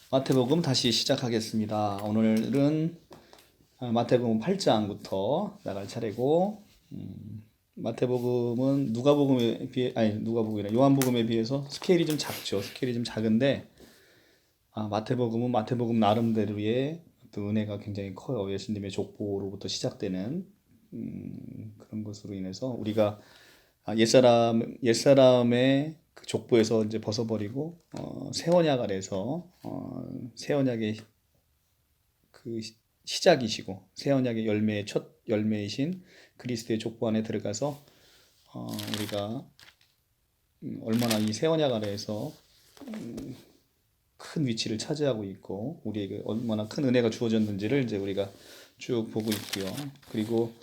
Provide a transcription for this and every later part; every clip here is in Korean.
마태복음 다시 시작하겠습니다. 오늘은 마태복음 8장부터 나갈 차례고, 마태복음은 누가복음이나 요한복음에 비해서 스케일이 좀 작죠. 스케일이 좀 작은데, 마태복음은 마태복음 나름대로의 또 은혜가 굉장히 커요. 예수님의 족보로부터 시작되는 그런 것으로 인해서 우리가 옛사람의 그 족보에서 이제 벗어버리고 새 언약 아래서 새 언약의 그 시작이시고 새 언약의 열매의 첫 열매이신 그리스도의 족보 안에 들어가서 우리가 얼마나 이 새 언약 아래에서 큰 위치를 차지하고 있고 우리에게 얼마나 큰 은혜가 주어졌는지를 이제 우리가 쭉 보고 있고요. 그리고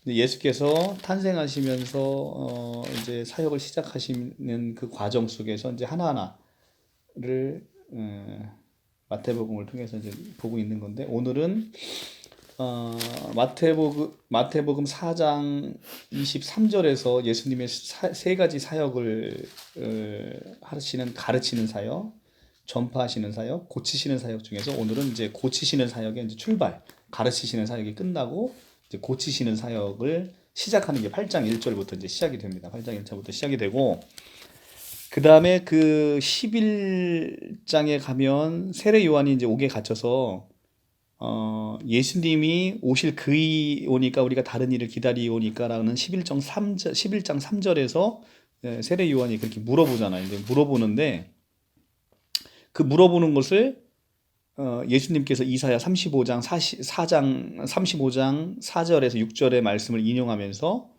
예수께서 탄생하시면서 이제 사역을 시작하시는 그 과정 속에서 이제 하나하나를 마태복음을 통해서 이제 보고 있는 건데, 오늘은 마태복음 4장 23절에서 예수님의 세 가지 사역을 하시는, 가르치는 사역, 전파하시는 사역, 고치시는 사역 중에서 오늘은 이제 고치시는 사역의 이제 출발, 가르치시는 사역이 끝나고 이제 고치시는 사역을 시작하는 게 8장 1절부터 이제 시작이 됩니다. 8장 1절부터 시작이 되고, 그 다음에 그 11장에 가면 세례 요한이 이제 옥에 갇혀서 예수님이 오실 그이 오니까 우리가 다른 일을 기다리오니까라는 11장 3절에서 세례 요한이 그렇게 물어보잖아요. 이제 물어보는데 그 물어보는 것을 예수님께서 이사야 35장 4절에서 6절의 말씀을 인용하면서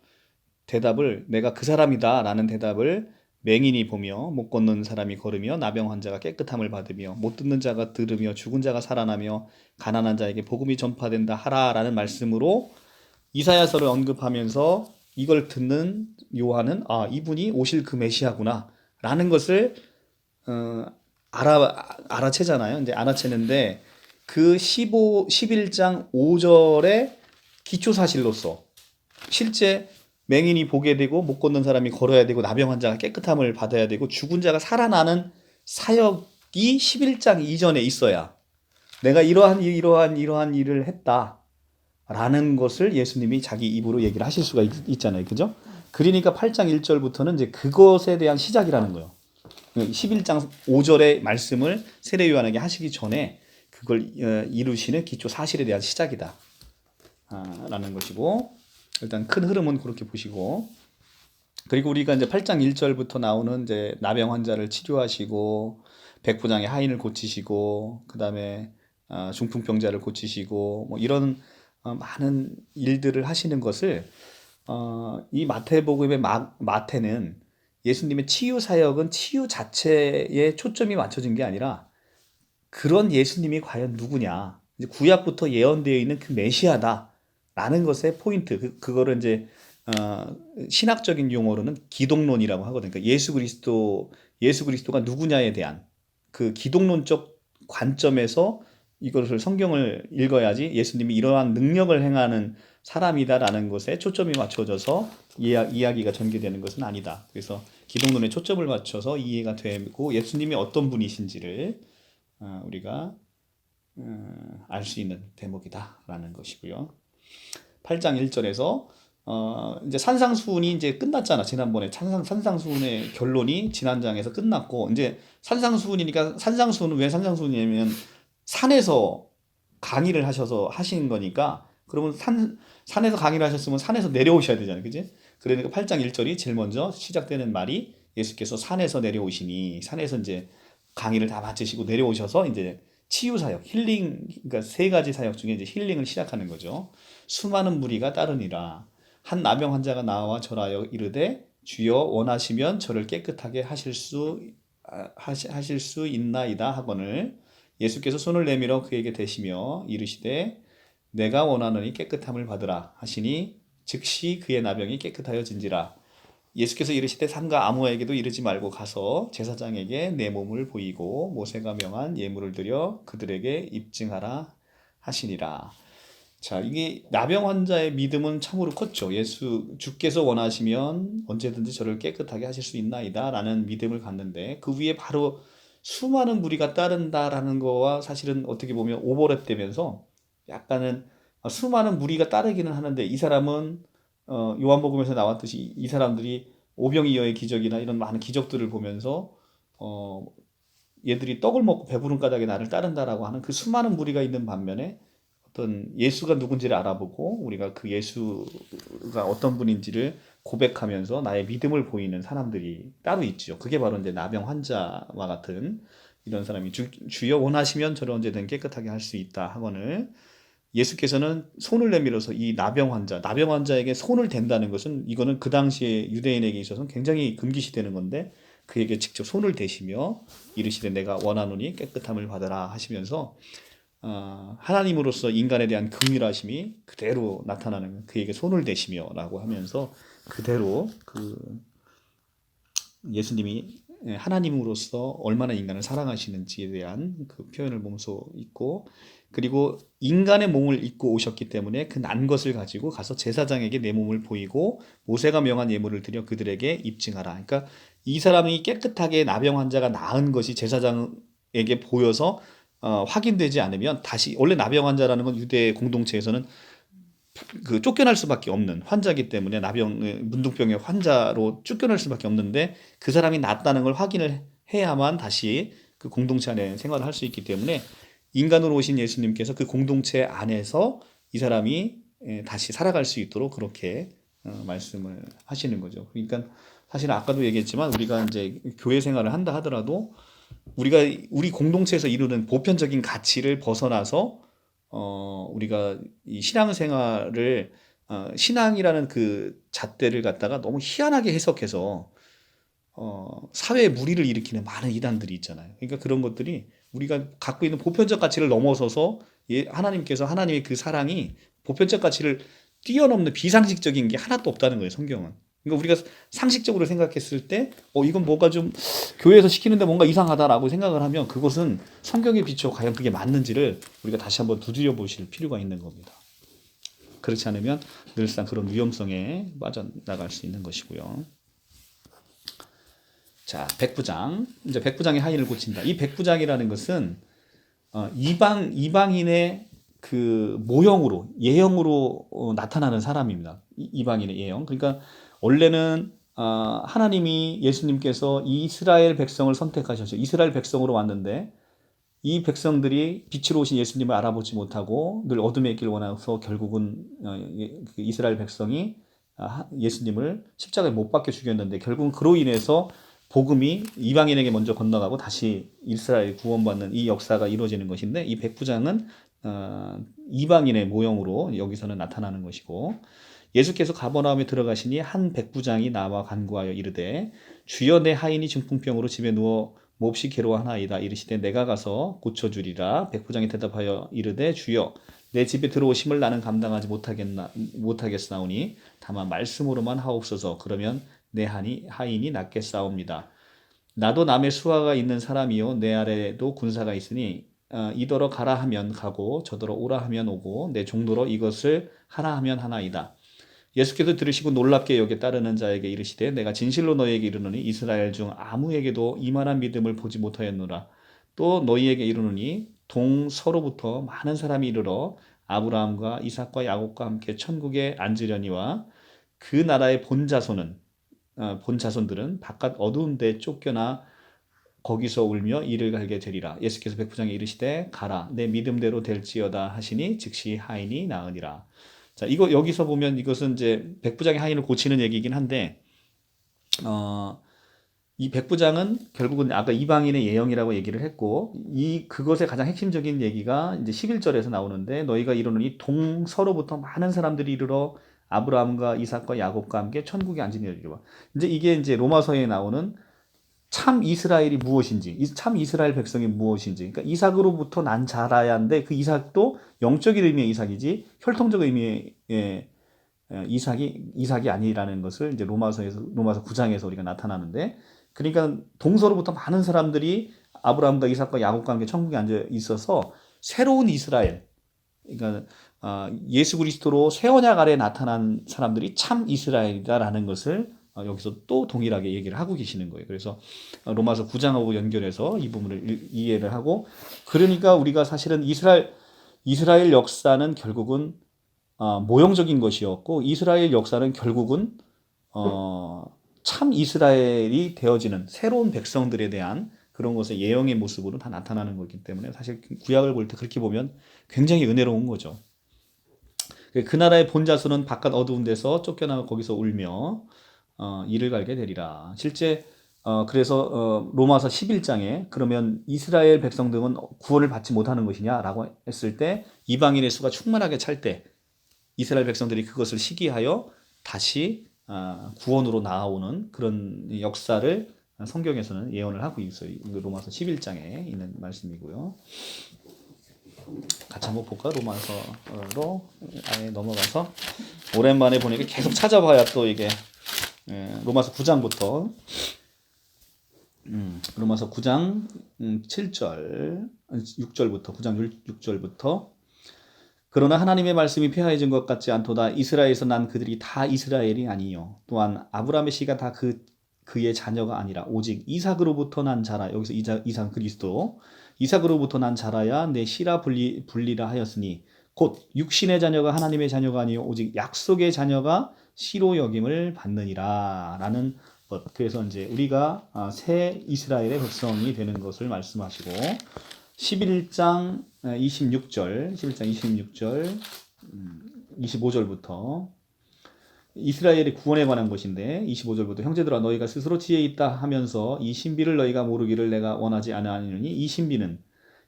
대답을, 내가 그 사람이다 라는 대답을 맹인이 보며 못 걷는 사람이 걸으며 나병 환자가 깨끗함을 받으며 못 듣는 자가 들으며 죽은 자가 살아나며 가난한 자에게 복음이 전파된다 하라라는 말씀으로 이사야서를 언급하면서 이걸 듣는 요한은 이분이 오실 그 메시아구나 라는 것을 어, 알아채잖아요. 이제 알아채는데 그 11장 5절의 기초 사실로서 실제 맹인이 보게 되고 못 걷는 사람이 걸어야 되고 나병 환자가 깨끗함을 받아야 되고 죽은 자가 살아나는 사역이 11장 이전에 있어야 내가 이러한 일을 했다라는 것을 예수님이 자기 입으로 얘기를 하실 수가 있잖아요. 그죠? 그러니까 8장 1절부터는 이제 그것에 대한 시작이라는 거예요. 11장 5절의 말씀을 세례 요한에게 하시기 전에 그걸 이루시는 기초 사실에 대한 시작이다 라는 것이고, 일단 큰 흐름은 그렇게 보시고, 그리고 우리가 이제 8장 1절부터 나오는 이제 나병 환자를 치료하시고 백부장의 하인을 고치시고 그다음에 중풍병자를 고치시고 뭐 이런 많은 일들을 하시는 것을 이 마태복음의 마태는 예수님의 치유 사역은 치유 자체에 초점이 맞춰진 게 아니라 그런 예수님이 과연 누구냐, 이제 구약부터 예언되어 있는 그 메시아다라는 것의 포인트, 그거를 이제 신학적인 용어로는 기독론이라고 하거든요. 그러니까 예수 그리스도가 누구냐에 대한 그 기독론적 관점에서 이것을 성경을 읽어야지 예수님이 이러한 능력을 행하는 사람이다라는 것에 초점이 맞춰져서 이야기가 전개되는 것은 아니다. 그래서 기독론에 초점을 맞춰서 이해가 되고 예수님이 어떤 분이신지를 우리가 알 수 있는 대목이다라는 것이고요. 8장 1절에서 이제 산상수훈이 이제 끝났잖아. 지난번에 산상수훈의 결론이 지난 장에서 끝났고, 이제 산상수훈이니까, 산상수훈은 왜 산상수훈이냐면 산에서 강의를 하셔서 하신 거니까, 그러면 산에서 강의를 하셨으면 산에서 내려오셔야 되잖아요. 그지? 그러니까 8장 1절이 제일 먼저 시작되는 말이, 예수께서 산에서 내려오시니, 산에서 이제 강의를 다 마치시고 내려오셔서 이제 치유 사역, 힐링, 그러니까 세 가지 사역 중에 이제 힐링을 시작하는 거죠. 수많은 무리가 따르니라. 한 나병 환자가 나와 절하여 이르되 주여 원하시면 저를 깨끗하게 하실 수 있나이다 하거늘 예수께서 손을 내밀어 그에게 대시며 이르시되 내가 원하노니 깨끗함을 받으라 하시니 즉시 그의 나병이 깨끗하여진지라. 예수께서 이르시되 삼가 아무에게도 이르지 말고 가서 제사장에게 내 몸을 보이고 모세가 명한 예물을 드려 그들에게 입증하라 하시니라. 자, 이게 나병 환자의 믿음은 참으로 컸죠. 주께서 원하시면 언제든지 저를 깨끗하게 하실 수 있나이다 라는 믿음을 갖는데, 그 위에 바로 수많은 무리가 따른다라는 거와 사실은 어떻게 보면 오버랩되면서 약간은 수많은 무리가 따르기는 하는데 이 사람은 요한복음에서 나왔듯이 이 사람들이 오병이어의 기적이나 이런 많은 기적들을 보면서 어, 얘들이 떡을 먹고 배부른 까닭에 나를 따른다라고 하는 그 수많은 무리가 있는 반면에 어떤 예수가 누군지를 알아보고 우리가 그 예수가 어떤 분인지를 고백하면서 나의 믿음을 보이는 사람들이 따로 있죠. 그게 바로 이제 나병 환자와 같은 이런 사람이 주여 원하시면 저를 언제든 깨끗하게 할 수 있다 하거늘 예수께서는 손을 내밀어서 이 나병 환자에게 손을 댄다는 것은 이거는 그 당시에 유대인에게 있어서는 굉장히 금기시되는 건데 그에게 직접 손을 대시며 이르시되 내가 원하노니 깨끗함을 받으라 하시면서 하나님으로서 인간에 대한 긍휼하심이 그대로 나타나는 그에게 손을 대시며라고 하면서 그대로 그 예수님이 하나님으로서 얼마나 인간을 사랑하시는지에 대한 그 표현을 몸소 있고 그리고 인간의 몸을 입고 오셨기 때문에 그 난 것을 가지고 가서 제사장에게 내 몸을 보이고 모세가 명한 예물을 드려 그들에게 입증하라. 그러니까 이 사람이 깨끗하게 나병 환자가 나은 것이 제사장에게 보여서 확인되지 않으면 다시 원래 나병 환자라는 건 유대 공동체에서는 그 쫓겨날 수밖에 없는 환자이기 때문에 문둥병의 환자로 쫓겨날 수밖에 없는데 그 사람이 낫다는 걸 확인을 해야만 다시 그 공동체 안에 생활을 할 수 있기 때문에 인간으로 오신 예수님께서 그 공동체 안에서 이 사람이 다시 살아갈 수 있도록 그렇게 말씀을 하시는 거죠. 그러니까 사실 아까도 얘기했지만 우리가 이제 교회 생활을 한다 하더라도 우리 공동체에서 이루는 보편적인 가치를 벗어나서 우리가 이 신앙생활을 신앙이라는 그 잣대를 갖다가 너무 희한하게 해석해서 사회에 무리를 일으키는 많은 이단들이 있잖아요. 그러니까 그런 것들이 우리가 갖고 있는 보편적 가치를 넘어서서 하나님께서 하나님의 그 사랑이 보편적 가치를 뛰어넘는 비상식적인 게 하나도 없다는 거예요, 성경은. 그러니까 우리가 상식적으로 생각했을 때, 이건 뭐가 좀 교회에서 시키는데 뭔가 이상하다라고 생각을 하면 그것은 성경에 비춰 과연 그게 맞는지를 우리가 다시 한번 두드려 보실 필요가 있는 겁니다. 그렇지 않으면 늘상 그런 위험성에 빠져나갈 수 있는 것이고요. 자, 백부장. 이제 백부장의 하인을 고친다. 이 백부장이라는 것은 이방인의 그 모형으로 예형으로 나타나는 사람입니다. 이방인의 예형. 그러니까 원래는 하나님이 예수님께서 이스라엘 백성을 선택하셨죠. 이스라엘 백성으로 왔는데 이 백성들이 빛으로 오신 예수님을 알아보지 못하고 늘 어둠의 길 원해서 결국은 그 이스라엘 백성이 예수님을 십자가에 못 박혀 죽였는데 결국은 그로 인해서 복음이 이방인에게 먼저 건너가고 다시 이스라엘 구원받는 이 역사가 이루어지는 것인데 이 백부장은 이방인의 모형으로 여기서는 나타나는 것이고 예수께서 가버나움에 들어가시니 한 백부장이 나와 간구하여 이르되 주여 내 하인이 중풍병으로 집에 누워 몹시 괴로워하나이다 이르시되 내가 가서 고쳐주리라. 백부장이 대답하여 이르되 주여 내 집에 들어오심을 나는 감당하지 못하겠사오니 다만 말씀으로만 하옵소서. 그러면 내 하인이 낫겠사옵니다. 나도 남의 수하가 있는 사람이요 내 아래도 군사가 있으니 이더러 가라 하면 가고 저더러 오라 하면 오고 내 종도로 이것을 하라 하면 하나이다. 예수께서 들으시고 놀랍게 여겨 따르는 자에게 이르시되 내가 진실로 너희에게 이르노니 이스라엘 중 아무에게도 이만한 믿음을 보지 못하였노라. 또 너희에게 이르노니 동서로부터 많은 사람이 이르러 아브라함과 이삭과 야곱과 함께 천국에 앉으려니와 그 나라의 본 자손들은 바깥 어두운 데 쫓겨나 거기서 울며 이를 갈게 되리라. 예수께서 백부장에 이르시되 가라 내 믿음대로 될지어다 하시니 즉시 하인이 나으니라. 자, 이거 여기서 보면 이것은 이제 백부장의 하인을 고치는 얘기이긴 한데 이 백부장은 결국은 아까 이방인의 예형이라고 얘기를 했고 그것의 가장 핵심적인 얘기가 이제 11절에서 나오는데 너희가 이르노니 동서로부터 많은 사람들이 이르러 아브라함과 이삭과 야곱과 함께 천국에 앉으리라. 이제 이게 이제 로마서에 나오는 참 이스라엘이 무엇인지, 참 이스라엘 백성이 무엇인지. 그러니까 이삭으로부터 난 자라야 하는데 그 이삭도 영적인 의미의 이삭이지 혈통적 의미의 이삭이 아니라는 것을 이제 로마서 9장에서 우리가 나타나는데 그러니까 동서로부터 많은 사람들이 아브라함과 이삭과 야곱과 함께 천국에 앉아 있어서 새로운 이스라엘, 그러니까 예수 그리스도로 새 언약 아래 나타난 사람들이 참 이스라엘이다라는 것을 여기서 또 동일하게 얘기를 하고 계시는 거예요. 그래서 로마서 9장하고 연결해서 이 부분을 이해를 하고, 그러니까 우리가 사실은 이스라엘 역사는 결국은 모형적인 것이었고, 이스라엘 역사는 결국은 어, 참 이스라엘이 되어지는 새로운 백성들에 대한 그런 것의 예언의 모습으로 다 나타나는 거기 때문에 사실 구약을 볼 때 그렇게 보면 굉장히 은혜로운 거죠. 그 나라의 본자손은 바깥 어두운 데서 쫓겨나고 거기서 울며 이를 갈게 되리라. 실제 그래서 로마서 11장에 그러면 이스라엘 백성들은 구원을 받지 못하는 것이냐라고 했을 때 이방인의 수가 충만하게 찰 때 이스라엘 백성들이 그것을 시기하여 다시 구원으로 나아오는 그런 역사를 성경에서는 예언을 하고 있어요. 로마서 11장에 있는 말씀이고요. 같이 한번 볼까? 로마서로 아예 넘어가서 오랜만에 보니까 계속 찾아봐야 또 이게 로마서 9장부터 로마서 9장 7절 6절부터 9장 6절부터 그러나 하나님의 말씀이 폐하여진 것 같지 않도다. 이스라엘에서 난 그들이 다 이스라엘이 아니요 또한 아브라함의 씨가 다 그의 자녀가 아니라 오직 이삭으로부터 난 자라. 여기서 이삭 그리스도. 이삭으로부터 난 자라야 내 씨라 불리라 하였으니 곧 육신의 자녀가 하나님의 자녀가 아니요 오직 약속의 자녀가 씨로 여김을 받느니라 라는 것. 그래서 이제 우리가 새 이스라엘의 백성이 되는 것을 말씀하시고 11장 26절 25절부터 이스라엘의 구원에 관한 것인데 25절부터 형제들아 너희가 스스로 지혜 있다 하면서 이 신비를 너희가 모르기를 내가 원하지 아니하노니 이 신비는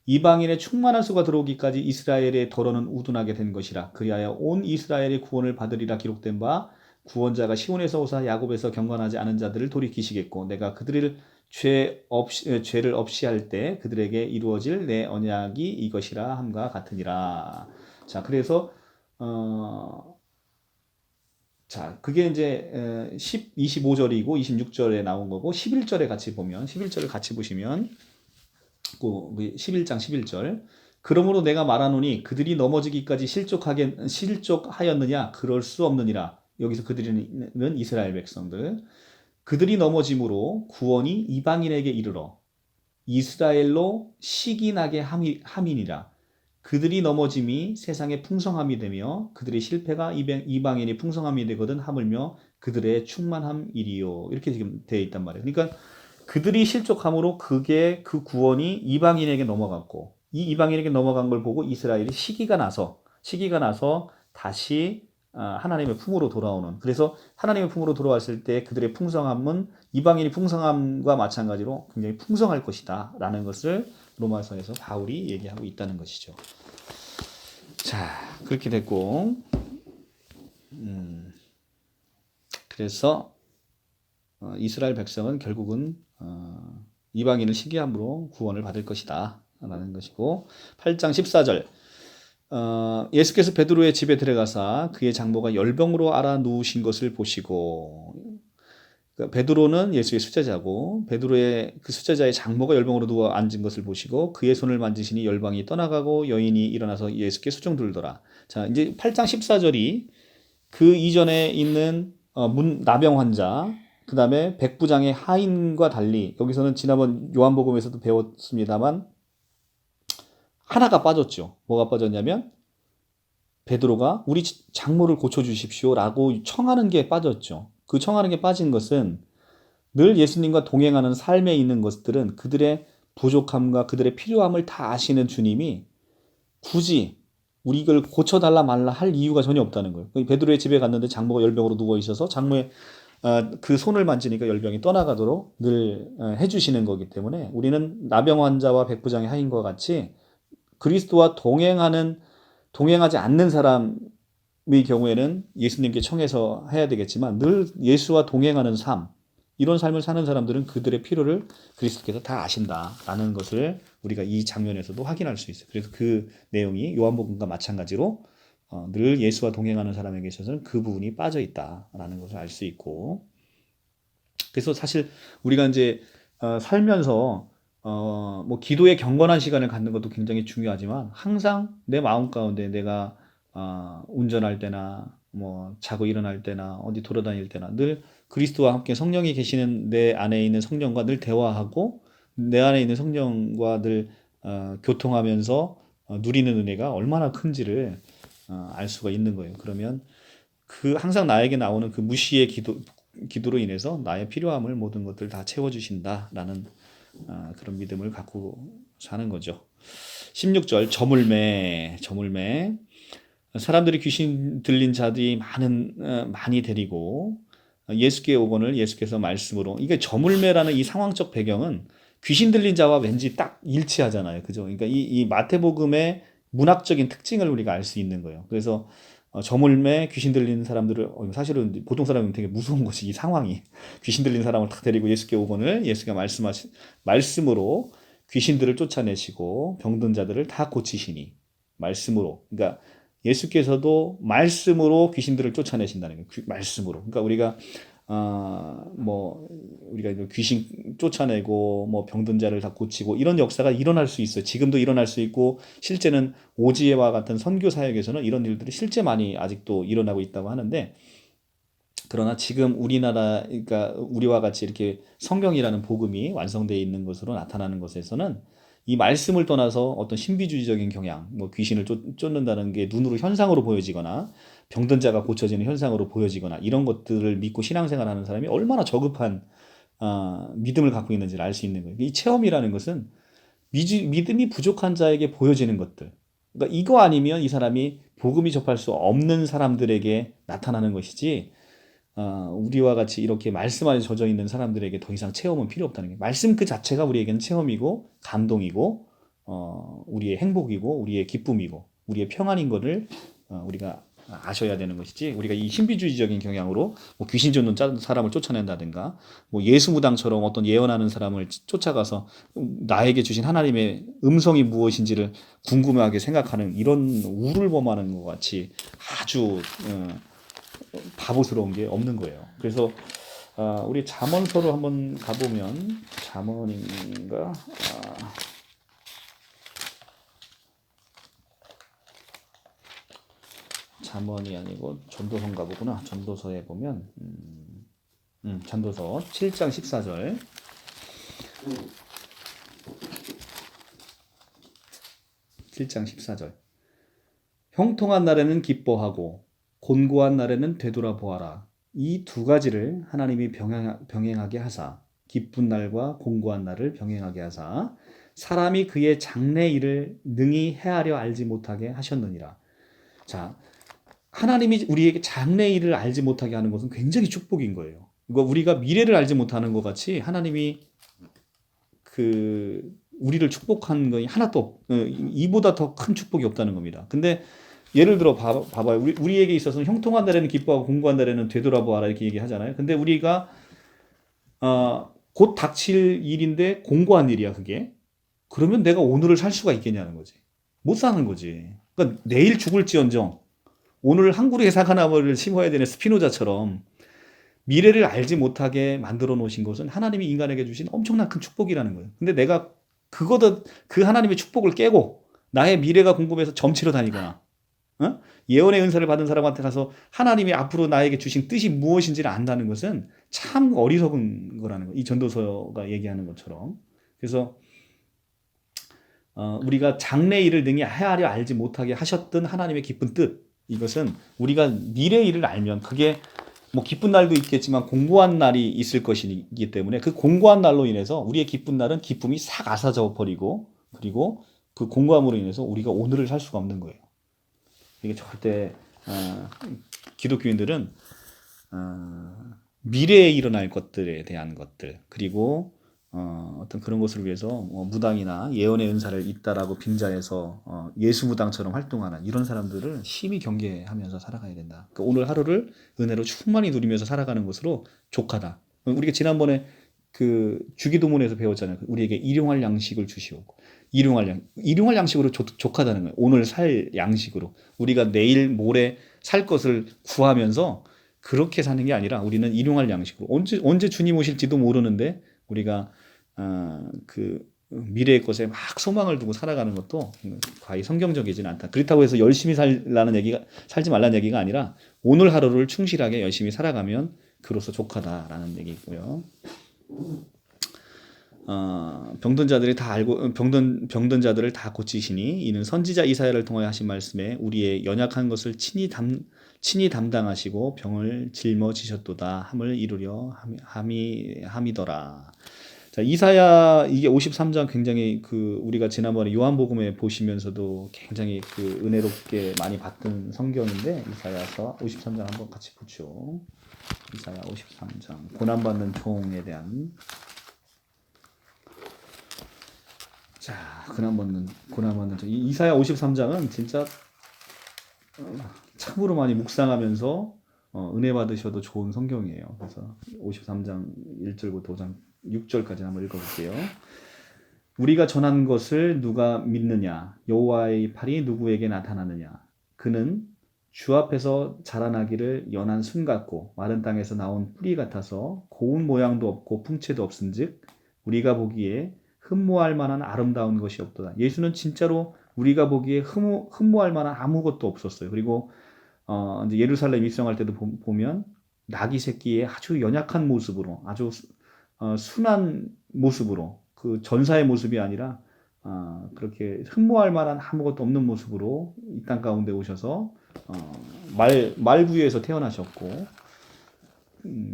이방인의 충만한 수가 들어오기까지 이스라엘의 더러는 우둔하게 된 것이라. 그리하여 온 이스라엘의 구원을 받으리라 기록된 바 구원자가 시온에서 오사 야곱에서 경건하지 않은 자들을 돌이키시겠고 내가 그들을 죄를 없이 할 때 그들에게 이루어질 내 언약이 이것이라 함과 같으니라. 자, 그래서 자, 그게 이제 25절이고 26절에 나온 거고 11절에 같이 보면 11절을 같이 보시면 11장 11절 그러므로 내가 말하노니 그들이 넘어지기까지 실족하였느냐 그럴 수 없느니라. 여기서 그들은 이스라엘 백성들. 그들이 넘어짐으로 구원이 이방인에게 이르러 이스라엘로 시기나게 함이니라. 그들이 넘어짐이 세상의 풍성함이 되며 그들의 실패가 이방인의 풍성함이 되거든 하물며 그들의 충만함이리요. 이렇게 지금 되어 있단 말이에요. 그러니까 그들이 실족함으로 그 구원이 이방인에게 넘어갔고 이 이방인에게 넘어간 걸 보고 이스라엘이 시기가 나서 다시 하나님의 품으로 돌아오는. 그래서 하나님의 품으로 돌아왔을 때 그들의 풍성함은 이방인이 풍성함과 마찬가지로 굉장히 풍성할 것이다 라는 것을 로마서에서 바울이 얘기하고 있다는 것이죠. 자, 그렇게 됐고 그래서 이스라엘 백성은 결국은 이방인을 시기함으로 구원을 받을 것이다 라는 것이고 8장 14절 예수께서 베드로의 집에 들어가사 그의 장모가 열병으로 앓아 누우신 것을 보시고 그러니까 베드로는 예수의 수제자고 베드로의 그 수제자의 장모가 열병으로 누워 앉은 것을 보시고 그의 손을 만지시니 열병이 떠나가고 여인이 일어나서 예수께 수종 들더라. 자, 이제 8장 14절이 그 이전에 있는 나병 환자 그 다음에 백부장의 하인과 달리 여기서는 지난번 요한복음에서도 배웠습니다만 하나가 빠졌죠. 뭐가 빠졌냐면 베드로가 우리 장모를 고쳐주십시오 라고 청하는 게 빠졌죠. 그 청하는 게 빠진 것은 늘 예수님과 동행하는 삶에 있는 것들은 그들의 부족함과 그들의 필요함을 다 아시는 주님이 굳이 우리 이걸 고쳐달라 말라 할 이유가 전혀 없다는 거예요. 베드로의 집에 갔는데 장모가 열병으로 누워 있어서 장모의 그 손을 만지니까 열병이 떠나가도록 늘 해주시는 거기 때문에 우리는 나병 환자와 백부장의 하인과 같이 그리스도와 동행하지 않는 사람의 경우에는 예수님께 청해서 해야 되겠지만 늘 예수와 동행하는 삶, 이런 삶을 사는 사람들은 그들의 필요를 그리스도께서 다 아신다라는 것을 우리가 이 장면에서도 확인할 수 있어요. 그래서 그 내용이 요한복음과 마찬가지로 늘 예수와 동행하는 사람에게 있어서는 그 부분이 빠져 있다라는 것을 알 수 있고, 그래서 사실 우리가 이제 살면서 뭐 기도의 경건한 시간을 갖는 것도 굉장히 중요하지만 항상 내 마음 가운데 내가 운전할 때나 뭐 자고 일어날 때나 어디 돌아다닐 때나 늘 그리스도와 함께 성령이 계시는 내 안에 있는 성령과 늘 대화하고 내 안에 있는 성령과 늘 교통하면서 누리는 은혜가 얼마나 큰지를 알 수가 있는 거예요. 그러면 그 항상 나에게 나오는 그 무시의 기도로 인해서 나의 필요함을 모든 것들 다 채워주신다라는 그런 믿음을 갖고 사는 거죠. 16절 저물매 사람들이 귀신 들린 자들이 많이 데리고 예수께 오거늘 예수께서 말씀으로 이게 저물매라는 이 상황적 배경은 귀신 들린 자와 왠지 딱 일치하잖아요. 그죠? 그러니까 이 마태복음의 문학적인 특징을 우리가 알 수 있는 거예요. 그래서 저물매 귀신 들린 사람들을 사실은 보통 사람은 되게 무서운 것이 이 상황이 귀신 들린 사람을 딱 데리고 예수께 오거늘 예수가 말씀으로 귀신들을 쫓아내시고 병든 자들을 다 고치시니 말씀으로 그러니까 예수께서도 말씀으로 귀신들을 쫓아내신다는 거예요. 말씀으로. 그러니까 우리가 우리가 귀신 쫓아내고 뭐 병든 자를 다 고치고 이런 역사가 일어날 수 있어요. 지금도 일어날 수 있고 실제는 오지혜와 같은 선교 사역에서는 이런 일들이 실제 많이 아직도 일어나고 있다고 하는데 그러나 지금 우리나라 그러니까 우리와 같이 이렇게 성경이라는 복음이 완성되어 있는 것으로 나타나는 것에서는 이 말씀을 떠나서 어떤 신비주의적인 경향, 뭐 귀신을 쫓는다는 게 눈으로 현상으로 보여지거나 병든 자가 고쳐지는 현상으로 보여지거나 이런 것들을 믿고 신앙생활하는 사람이 얼마나 저급한 믿음을 갖고 있는지를 알 수 있는 거예요. 이 체험이라는 것은 믿음이 부족한 자에게 보여지는 것들. 그러니까 이거 아니면 이 사람이 복음이 접할 수 없는 사람들에게 나타나는 것이지 우리와 같이 이렇게 말씀 안에 젖어 있는 사람들에게 더 이상 체험은 필요 없다는 게 말씀 그 자체가 우리에게는 체험이고 감동이고 우리의 행복이고 우리의 기쁨이고 우리의 평안인 것을 우리가 아셔야 되는 것이지 우리가 이 신비주의적인 경향으로 뭐 귀신 쫓는 사람을 쫓아낸다든가 뭐 예수무당처럼 어떤 예언하는 사람을 쫓아가서 나에게 주신 하나님의 음성이 무엇인지를 궁금하게 생각하는 이런 우를 범하는 것 같이 아주 바보스러운 게 없는 거예요. 그래서 우리 잠언서로 한번 가보면 잠언인가? 잠언이 아니고 전도서인가 보구나. 전도서에 보면 전도서 7장 14절 7장 14절 형통한 날에는 기뻐하고 곤고한 날에는 되돌아보아라. 이 두 가지를 하나님이 병행하게 하사 기쁜 날과 곤고한 날을 병행하게 하사 사람이 그의 장래 일을 능히 헤아려 알지 못하게 하셨느니라. 자, 하나님이 우리에게 장래 일을 알지 못하게 하는 것은 굉장히 축복인 거예요. 이거 우리가 미래를 알지 못하는 것 같이 하나님이 우리를 축복한 것이 하나도 이보다 더 큰 축복이 없다는 겁니다. 근데 예를 들어 봐봐요. 우리에게 있어서는 형통한 날에는 기뻐하고 공고한 날에는 되돌아보아라 이렇게 얘기하잖아요. 근데 우리가 곧 닥칠 일인데 공고한 일이야 그게. 그러면 내가 오늘을 살 수가 있겠냐는 거지. 못 사는 거지. 그러니까 내일 죽을지언정 오늘 한 그루의 사과나무를 심어야 되는 스피노자처럼 미래를 알지 못하게 만들어 놓으신 것은 하나님이 인간에게 주신 엄청난 큰 축복이라는 거예요. 근데 내가 그 하나님의 축복을 깨고 나의 미래가 궁금해서 점치러 다니거나 예언의 은사를 받은 사람한테 가서 하나님이 앞으로 나에게 주신 뜻이 무엇인지를 안다는 것은 참 어리석은 거라는 거예요. 이 전도서가 얘기하는 것처럼. 그래서 우리가 장래 일을 능히 헤아려 알지 못하게 하셨던 하나님의 기쁜 뜻 이것은 우리가 미래 일을 알면 그게 뭐 기쁜 날도 있겠지만 공고한 날이 있을 것이기 때문에 그 공고한 날로 인해서 우리의 기쁜 날은 기쁨이 싹 앗아져 버리고 그리고 그 공고함으로 인해서 우리가 오늘을 살 수가 없는 거예요. 이게 절대 기독교인들은 미래에 일어날 것들에 대한 것들 그리고 어떤 그런 것을 위해서 무당이나 예언의 은사를 있다라고 빙자해서 예수무당처럼 활동하는 이런 사람들을 심히 경계하면서 살아가야 된다. 그러니까 오늘 하루를 은혜로 충만히 누리면서 살아가는 것으로 족하다. 우리가 지난번에 그 주기도문에서 배웠잖아요. 우리에게 일용할 양식을 주시오고 일용할 양식으로 족하다는 거예요. 오늘 살 양식으로 우리가 내일 모레 살 것을 구하면서 그렇게 사는 게 아니라 우리는 일용할 양식으로 언제 주님 오실지도 모르는데 우리가 그 미래의 것에 막 소망을 두고 살아가는 것도 과히 성경적이지는 않다. 그렇다고 해서 열심히 살지 말라는 얘기가 아니라 오늘 하루를 충실하게 열심히 살아가면 그로서 족하다라는 얘기고요. 병든 자들이 다 알고 병든 자들을 다 고치시니 이는 선지자 이사야를 통하여 하신 말씀에 우리의 연약한 것을 친히 담당하시고 병을 짊어지셨도다 함을 이루려 함이더라. 자, 이사야 이게 53장 굉장히 우리가 지난번에 요한복음에 보시면서도 굉장히 은혜롭게 많이 봤던 성경인데 이사야서 53장 한번 같이 보죠. 이사야 53장 고난받는 종에 대한 고난받는 종 이사야 53장은 진짜 참으로 많이 묵상하면서 은혜 받으셔도 좋은 성경이에요. 그래서 53장 1절부터 5장 6절까지 한번 읽어볼게요. 우리가 전한 것을 누가 믿느냐? 여호와의 팔이 누구에게 나타나느냐? 그는 주 앞에서 자라나기를 연한 순 같고 마른 땅에서 나온 뿌리 같아서 고운 모양도 없고 풍채도 없은즉 우리가 보기에 흠모할 만한 아름다운 것이 없도다. 예수는 진짜로 우리가 보기에 흠모할 만한 아무것도 없었어요. 그리고 이제 예루살렘 입성할 때도 보면 나귀 새끼의 아주 연약한 모습으로 아주 순한 모습으로 그 전사의 모습이 아니라 그렇게 흠모할 만한 아무것도 없는 모습으로 이 땅 가운데 오셔서 말구유에서 태어나셨고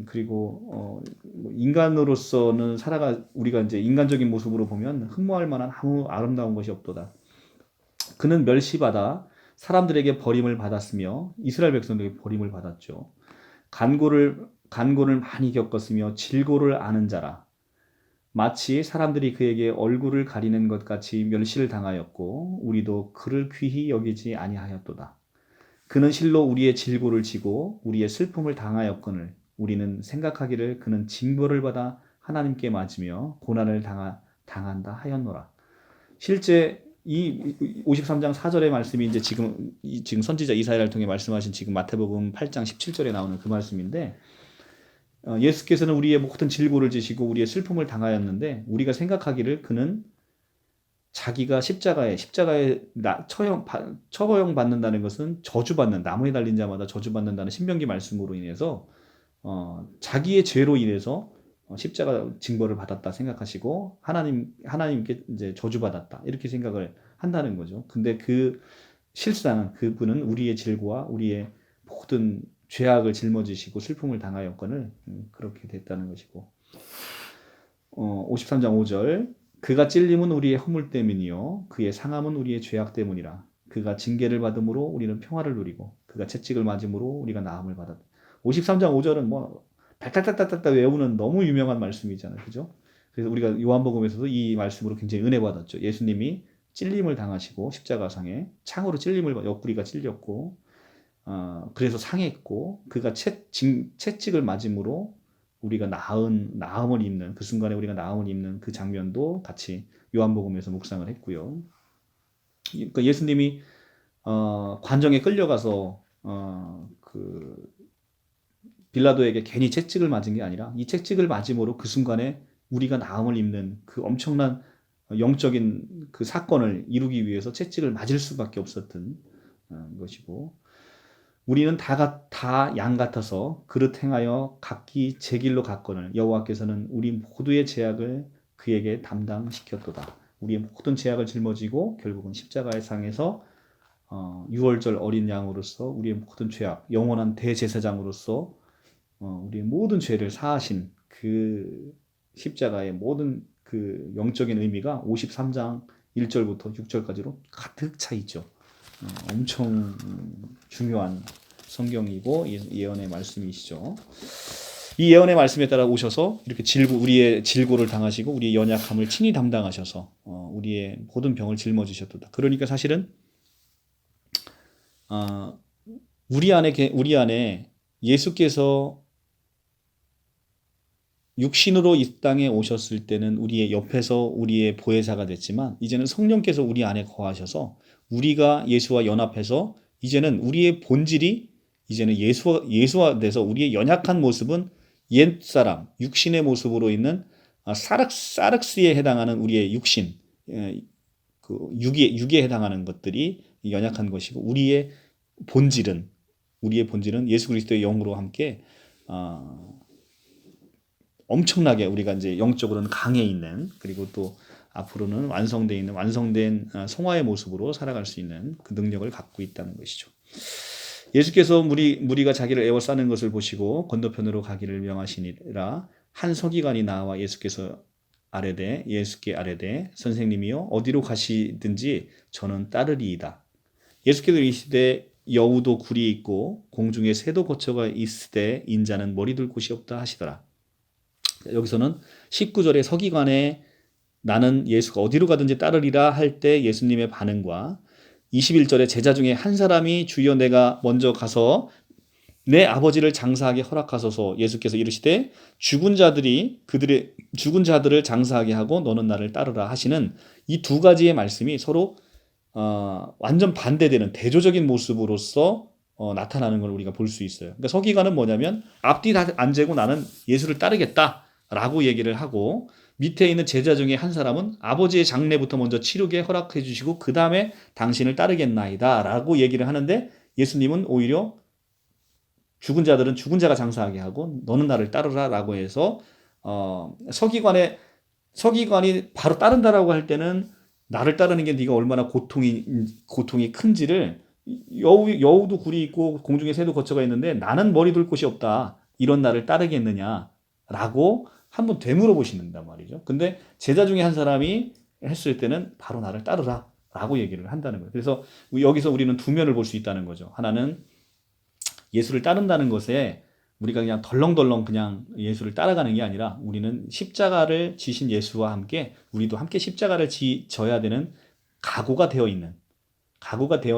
그리고 인간으로서는 우리가 이제 인간적인 모습으로 보면 흠모할 만한 아무 아름다운 것이 없도다. 그는 멸시받아 사람들에게 버림을 받았으며 이스라엘 백성들에게 버림을 받았죠. 간고를 많이 겪었으며 질고를 아는 자라. 마치 사람들이 그에게 얼굴을 가리는 것 같이 멸시를 당하였고 우리도 그를 귀히 여기지 아니하였도다. 그는 실로 우리의 질고를 지고 우리의 슬픔을 당하였거늘 우리는 생각하기를 그는 징벌을 받아 하나님께 맞으며 고난을 당한다 하였노라. 실제 이 53장 4절의 말씀이 이제 지금 선지자 이사야를 통해 말씀하신 지금 마태복음 8장 17절에 나오는 그 말씀인데 예수께서는 우리의 모든 질고를 지시고 우리의 슬픔을 당하였는데 우리가 생각하기를 그는 자기가 십자가에 처형 받는다는 것은 저주받는 나무에 달린 자마다 저주받는다는 신명기 말씀으로 인해서 자기의 죄로 인해서 십자가 징벌을 받았다 생각하시고 하나님께 이제 저주받았다 이렇게 생각을 한다는 거죠. 근데 실상은 그분은 우리의 질고와 우리의 모든 죄악을 짊어지시고 슬픔을 당하였거늘 그렇게 됐다는 것이고 53장 5절 그가 찔림은 우리의 허물 때문이요 그의 상함은 우리의 죄악 때문이라. 그가 징계를 받음으로 우리는 평화를 누리고 그가 채찍을 맞음으로 우리가 나음을 받았다. 53장 5절은 뭐 달달달달달 외우는 너무 유명한 말씀이잖아요. 그죠? 그래서 우리가 요한복음에서도 이 말씀으로 굉장히 은혜 받았죠. 예수님이 찔림을 당하시고 십자가상에 창으로 옆구리가 찔렸고 그래서 상했고 그가 채찍을 맞음으로 우리가 나음을 입는 그 순간에 우리가 나음을 입는 그 장면도 같이 요한복음에서 묵상을 했고요. 그러니까 예수님이 관정에 끌려가서 빌라도에게 괜히 채찍을 맞은 게 아니라 이 채찍을 맞음으로 그 순간에 우리가 나음을 입는 그 엄청난 영적인 그 사건을 이루기 위해서 채찍을 맞을 수밖에 없었던 것이고 우리는 다 양 같아서 그릇 행하여 각기 제 길로 갔거늘 여호와께서는 우리 모두의 죄악을 그에게 담당시켰도다. 우리의 모든 죄악을 짊어지고 결국은 십자가의 상에서 유월절 어린 양으로서 우리의 모든 죄악, 영원한 대제사장으로서 우리의 모든 죄를 사하신 그 십자가의 모든 그 영적인 의미가 53장 1절부터 6절까지로 가득 차 있죠. 엄청 중요한 성경이고 예언의 말씀이시죠. 이 예언의 말씀에 따라 오셔서 이렇게 우리의 질고를 당하시고 우리의 연약함을 친히 담당하셔서 우리의 모든 병을 짊어지셨도다. 그러니까 사실은 우리 안에 예수께서 육신으로 이 땅에 오셨을 때는 우리의 옆에서 우리의 보혜사가 됐지만 이제는 성령께서 우리 안에 거하셔서 우리가 예수와 연합해서 이제는 우리의 본질이 이제는 예수화돼서 우리의 연약한 모습은 옛사람, 육신의 모습으로 있는 사륵스에 해당하는 우리의 육신, 육에 해당하는 것들이 연약한 것이고 우리의 본질은 예수 그리스도의 영으로 함께 엄청나게 우리가 이제 영적으로는 강해 있는, 그리고 또 앞으로는 완성돼 있는 완성된 성화의 모습으로 살아갈 수 있는 그 능력을 갖고 있다는 것이죠. 예수께서 무리가 자기를 에워싸는 것을 보시고 건너편으로 가기를 명하시니라. 한 서기관이 나와 예수께 아뢰되 선생님이여 어디로 가시든지 저는 따르리이다. 예수께서 이르시되 여우도 굴이 있고 공중에 새도 거처가 있으되 인자는 머리 둘 곳이 없다 하시더라. 여기서는 19절의 서기관의 나는 예수가 어디로 가든지 따르리라 할 때 예수님의 반응과 21절에 제자 중에 한 사람이 주여 내가 먼저 가서 내 아버지를 장사하게 허락하소서 예수께서 이르시되 죽은 자들을 장사하게 하고 너는 나를 따르라 하시는 이 두 가지의 말씀이 서로 완전 반대되는 대조적인 모습으로서 나타나는 걸 우리가 볼 수 있어요. 그러니까 서기관은 뭐냐면 앞뒤 다 안 재고 나는 예수를 따르겠다라고 얘기를 하고, 밑에 있는 제자 중에 한 사람은 아버지의 장례부터 먼저 치르게 허락해 주시고 그 다음에 당신을 따르겠나이다 라고 얘기를 하는데, 예수님은 오히려 죽은 자들은 죽은 자가 장사하게 하고 너는 나를 따르라 라고 해서 서기관이 바로 따른다라고 할 때는 나를 따르는 게 네가 얼마나 고통이 큰지를, 여우도 굴이 있고 공중에 새도 거처가 있는데 나는 머리 둘 곳이 없다, 이런 나를 따르겠느냐라고 한번 되물어 보신단 말이죠. 근데 제자 중에 한 사람이 했을 때는 바로 나를 따르라 라고 얘기를 한다는 거예요. 그래서 여기서 우리는 두 면을 볼 수 있다는 거죠. 하나는 예수를 따른다는 것에 우리가 그냥 덜렁덜렁 그냥 예수를 따라가는 게 아니라, 우리는 십자가를 지신 예수와 함께 우리도 함께 십자가를 져야 되는 각오가 되어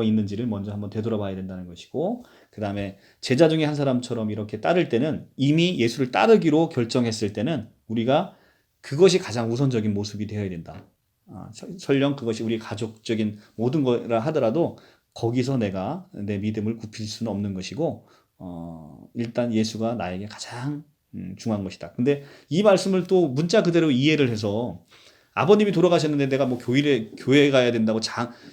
있는지를 먼저 한번 되돌아봐야 된다는 것이고, 그 다음에 제자 중에 한 사람처럼 이렇게 따를 때는 이미 예수를 따르기로 결정했을 때는 우리가 그것이 가장 우선적인 모습이 되어야 된다. 설령 그것이 우리 가족적인 모든 거라 하더라도 거기서 내가 내 믿음을 굽힐 수는 없는 것이고, 일단 예수가 나에게 가장 중요한 것이다. 근데 이 말씀을 또 문자 그대로 이해를 해서 아버님이 돌아가셨는데 내가 뭐 교회 가야 된다고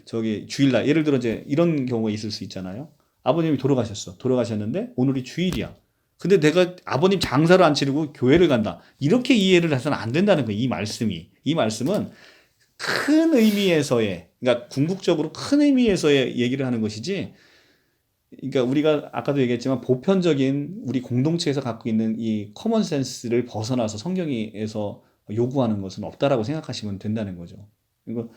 저기 주일날, 예를 들어 이제 이런 경우가 있을 수 있잖아요. 아버님이 돌아가셨는데 오늘이 주일이야. 근데 내가 아버님 장사를 안 치르고 교회를 간다, 이렇게 이해를 해서는 안 된다는 거예요. 이 말씀은 큰 의미에서의, 그러니까 궁극적으로 큰 의미에서의 얘기를 하는 것이지, 그러니까 우리가 아까도 얘기했지만 보편적인 우리 공동체에서 갖고 있는 이 커먼 센스를 벗어나서 성경에서 요구하는 것은 없다라고 생각하시면 된다는 거죠. 그리고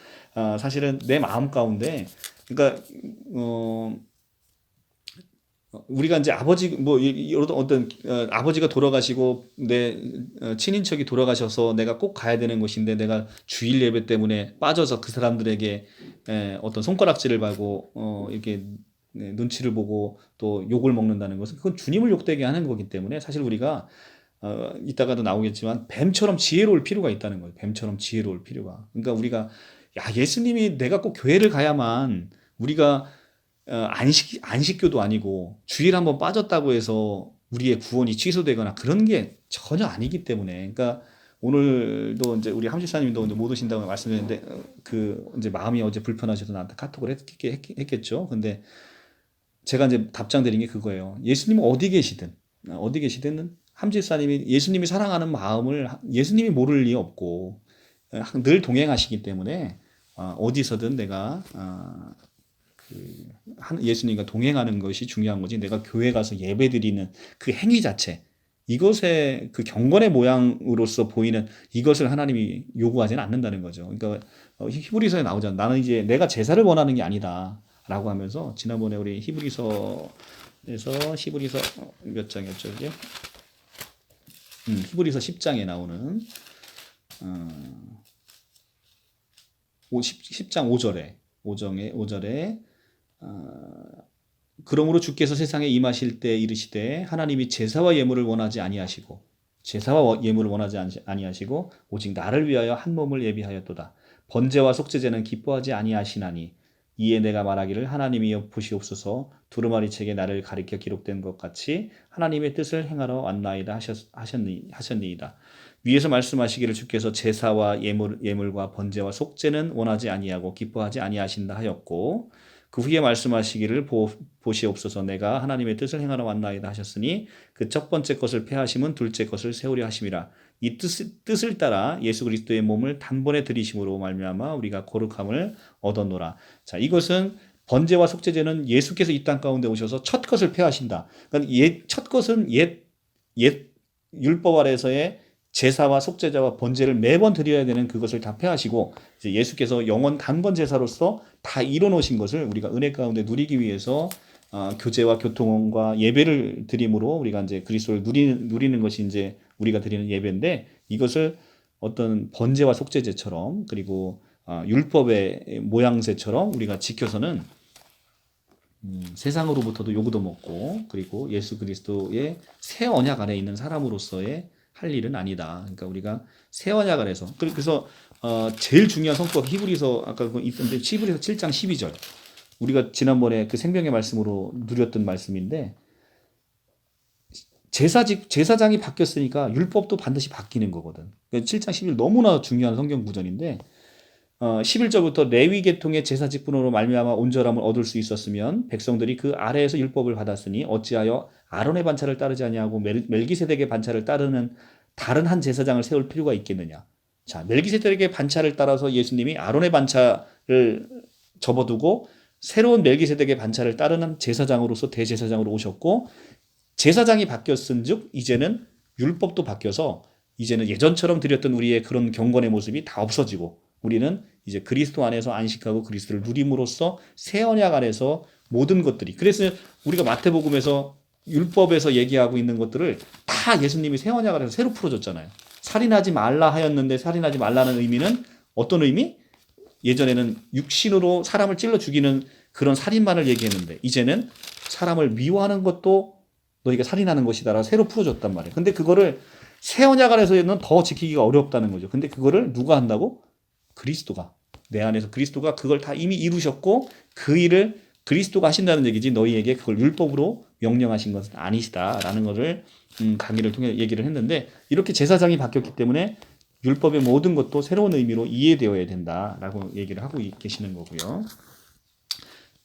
사실은 내 마음 가운데, 그러니까 우리가 이제 아버지 뭐 어떤 아버지가 돌아가시고 내 친인척이 돌아가셔서 내가 꼭 가야 되는 곳인데 내가 주일 예배 때문에 빠져서 그 사람들에게 어떤 손가락질을 받고 이렇게 눈치를 보고 또 욕을 먹는다는 것은, 그건 주님을 욕되게 하는 거기 때문에, 사실 우리가 이따가도 나오겠지만 뱀처럼 지혜로울 필요가 있다는 거예요. 뱀처럼 지혜로울 필요가. 그러니까 우리가 예수님이 내가 꼭 교회를 가야만 우리가 안식교도 아니고 주일 한번 빠졌다고 해서 우리의 구원이 취소되거나 그런 게 전혀 아니기 때문에, 그러니까 오늘도 이제 우리 함집사님도 이제 못 오신다고 말씀드렸는데 그 이제 마음이 어제 불편하셔서 나한테 카톡을 했겠죠. 근데 제가 이제 답장 드린 게 그거예요. 예수님은 어디 계시든 함집사님이 예수님이 사랑하는 마음을 예수님이 모를 리 없고 늘 동행하시기 때문에 어디서든 내가 예수님과 동행하는 것이 중요한 거지, 내가 교회 가서 예배드리는 그 행위 자체, 이것의 그 경건의 모양으로서 보이는 이것을 하나님이 요구하지는 않는다는 거죠. 그러니까 히브리서에 나오잖아. 나는 이제 내가 제사를 원하는 게 아니다 라고 하면서, 지난번에 우리 히브리서 몇 장이었죠 이게? 히브리서 10장에 나오는 10장 5절에 그러므로 주께서 세상에 임하실 때 이르시되 하나님이 제사와 예물을 원하지 아니하시고 오직 나를 위하여 한 몸을 예비하였도다. 번제와 속죄제는 기뻐하지 아니하시나니 이에 내가 말하기를 하나님이여 보시옵소서, 두루마리 책에 나를 가리켜 기록된 것 같이 하나님의 뜻을 행하러 왔나이다 하셨니이다. 위에서 말씀하시기를 주께서 제사와 예물과 번제와 속죄는 원하지 아니하고 기뻐하지 아니하신다 하였고, 그 후에 말씀하시기를 보시옵소서 내가 하나님의 뜻을 행하러 왔나이다 하셨으니 그 첫 번째 것을 폐하심은 둘째 것을 세우려 하심이라. 이 뜻을 따라 예수 그리스도의 몸을 단번에 들이심으로 말미암아 우리가 거룩함을 얻었노라. 자, 이것은 번제와 속죄제는 예수께서 이 땅 가운데 오셔서 첫 것을 폐하신다. 그러니까 첫 것은 옛 율법 아래서의 제사와 속죄자와 번제를 매번 드려야 되는 그것을 다 폐하시고 이제 예수께서 영원 단번 제사로서 다 이뤄놓으신 것을 우리가 은혜 가운데 누리기 위해서 교제와 교통과 예배를 드림으로 우리가 이제 그리스도를 누리는 것이 이제 우리가 드리는 예배인데 이것을 어떤 번제와 속죄제처럼 그리고 율법의 모양새처럼 우리가 지켜서는 세상으로부터도 요구도 먹고 그리고 예수 그리스도의 새 언약 안에 있는 사람으로서의 할 일은 아니다. 그러니까 우리가 새 언약 안에서 그래서 제일 중요한 성격 히브리서 아까 있던데 히브리서 7장 12절 우리가 지난번에 그 생명의 말씀으로 누렸던 말씀인데 제사장이 바뀌었으니까 율법도 반드시 바뀌는 거거든. 그러니까 7장 11 너무나 중요한 성경 구절인데 11절부터 레위 계통의 제사 직분으로 말미암아 온전함을 얻을 수 있었으면 백성들이 그 아래에서 율법을 받았으니 어찌하여 아론의 반차를 따르지 아니하고 멜기세덱의 반차를 따르는 다른 한 제사장을 세울 필요가 있겠느냐. 자, 멜기세덱의 반차를 따라서 예수님이 아론의 반차를 접어두고 새로운 멜기세덱의 반차를 따르는 제사장으로서 대제사장으로 오셨고 제사장이 바뀌었은즉 이제는 율법도 바뀌어서 이제는 예전처럼 드렸던 우리의 그런 경건의 모습이 다 없어지고 우리는 이제 그리스도 안에서 안식하고 그리스도를 누림으로써 새 언약 안에서 모든 것들이 그래서 우리가 마태복음에서 율법에서 얘기하고 있는 것들을 다 예수님이 새 언약 안에서 새로 풀어줬잖아요. 살인하지 말라 하였는데 살인하지 말라는 의미는 어떤 의미? 예전에는 육신으로 사람을 찔러 죽이는 그런 살인만을 얘기했는데 이제는 사람을 미워하는 것도 너희가 살인하는 것이다라고 새로 풀어줬단 말이에요. 근데 그거를 새 언약 안에서는 더 지키기가 어렵다는 거죠. 근데 그거를 누가 한다고? 그리스도가 내 안에서 그리스도가 그걸 다 이미 이루셨고 그 일을 그리스도가 하신다는 얘기지 너희에게 그걸 율법으로 명령하신 것은 아니시다라는 것을 강의를 통해 얘기를 했는데 이렇게 제사장이 바뀌었기 때문에 율법의 모든 것도 새로운 의미로 이해되어야 된다라고 얘기를 하고 계시는 거고요.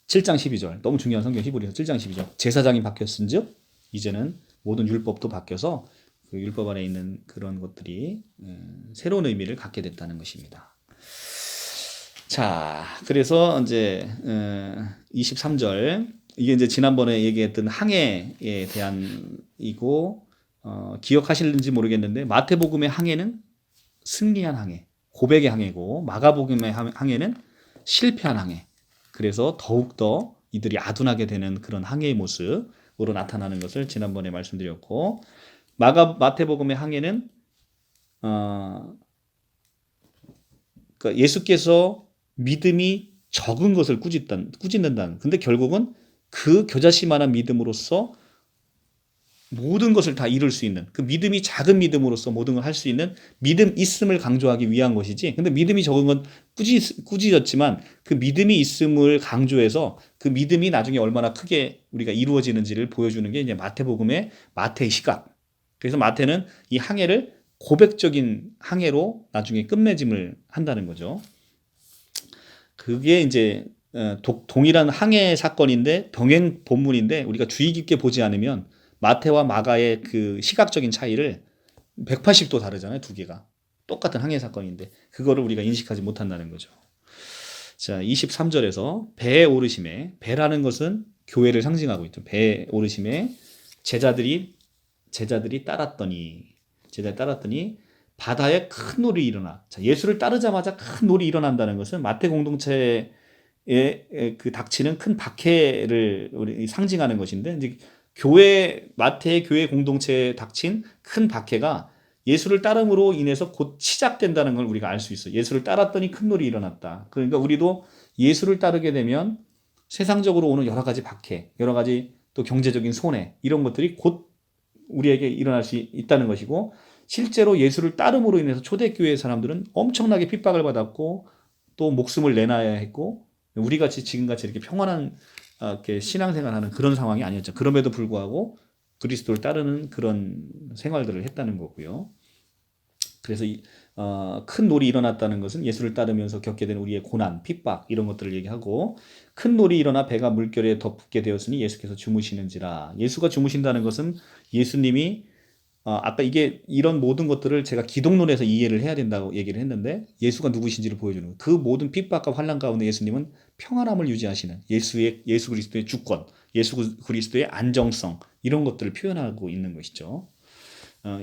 7장 12절 너무 중요한 성경 히브리서 7장 12절 제사장이 바뀌었은즉 이제는 모든 율법도 바뀌어서 그 율법 안에 있는 그런 것들이 새로운 의미를 갖게 됐다는 것입니다. 자, 그래서 이제 23절 이게 이제 지난번에 얘기했던 항해에 대한 이고 기억하실는지 모르겠는데 마태복음의 항해는 승리한 항해, 고백의 항해고 마가복음의 항해는 실패한 항해. 그래서 더욱더 이들이 아둔하게 되는 그런 항해의 모습으로 나타나는 것을 지난번에 말씀드렸고 마태복음의 항해는 그러니까 예수께서 믿음이 적은 것을 꾸짖는다는. 근데 결국은 그 겨자씨만한 믿음으로써 모든 것을 다 이룰 수 있는 그 믿음이 작은 믿음으로써 모든 걸 할 수 있는 믿음 있음을 강조하기 위한 것이지. 근데 믿음이 적은 건 꾸짖었지만 그 믿음이 있음을 강조해서 그 믿음이 나중에 얼마나 크게 우리가 이루어지는지를 보여주는 게 이제 마태복음의 마태의 시각. 그래서 마태는 이 항해를 고백적인 항해로 나중에 끝맺음을 한다는 거죠. 그게 이제 동일한 항해 사건인데 병행 본문인데 우리가 주의 깊게 보지 않으면 마태와 마가의 그 시각적인 차이를 180도 다르잖아요. 두 개가 똑같은 항해 사건인데 그거를 우리가 인식하지 못한다는 거죠. 자, 23절에서 배에 오르심에 배라는 것은 교회를 상징하고 있죠. 배에 오르심에 제자들이 따랐더니 바다에 큰 놀이 일어나. 자, 예수를 따르자마자 큰 놀이 일어난다는 것은 마태 공동체에 그 닥치는 큰 박해를 상징하는 것인데 이제 마태의 교회 공동체에 닥친 큰 박해가 예수를 따름으로 인해서 곧 시작된다는 걸 우리가 알 수 있어요. 예수를 따랐더니 큰 놀이 일어났다. 그러니까 우리도 예수를 따르게 되면 세상적으로 오는 여러 가지 박해, 여러 가지 또 경제적인 손해 이런 것들이 곧 우리에게 일어날 수 있다는 것이고 실제로 예수를 따름으로 인해서 초대교회 사람들은 엄청나게 핍박을 받았고 또 목숨을 내놔야 했고 우리같이 지금같이 이렇게 평안한 이렇게 신앙생활하는 그런 상황이 아니었죠. 그럼에도 불구하고 그리스도를 따르는 그런 생활들을 했다는 거고요. 그래서 큰 놀이 일어났다는 것은 예수를 따르면서 겪게 된 우리의 고난, 핍박 이런 것들을 얘기하고 큰 놀이 일어나 배가 물결에 덮게 되었으니 예수께서 주무시는지라. 예수가 주무신다는 것은 예수님이 아까 이게 이런 모든 것들을 제가 기독론에서 이해를 해야 된다고 얘기를 했는데 예수가 누구신지를 보여주는 거예요. 그 모든 핍박과 환난 가운데 예수님은 평안함을 유지하시는 예수 그리스도의 주권, 예수 그리스도의 안정성 이런 것들을 표현하고 있는 것이죠.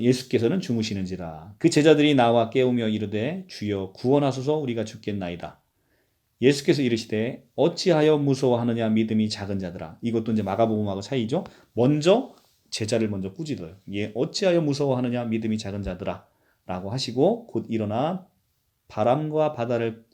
예수께서는 주무시는지라. 그 제자들이 나와 깨우며 이르되 주여 구원하소서 우리가 죽겠나이다. 예수께서 이르시되 어찌하여 무서워하느냐 믿음이 작은 자들아. 이것도 이제 마가복음하고 차이죠. 먼저 제자를 먼저 꾸짖어요. 어찌하여 무서워하느냐 믿음이 작은 자들아 라고 하시고 곧 일어나 바람과 바다를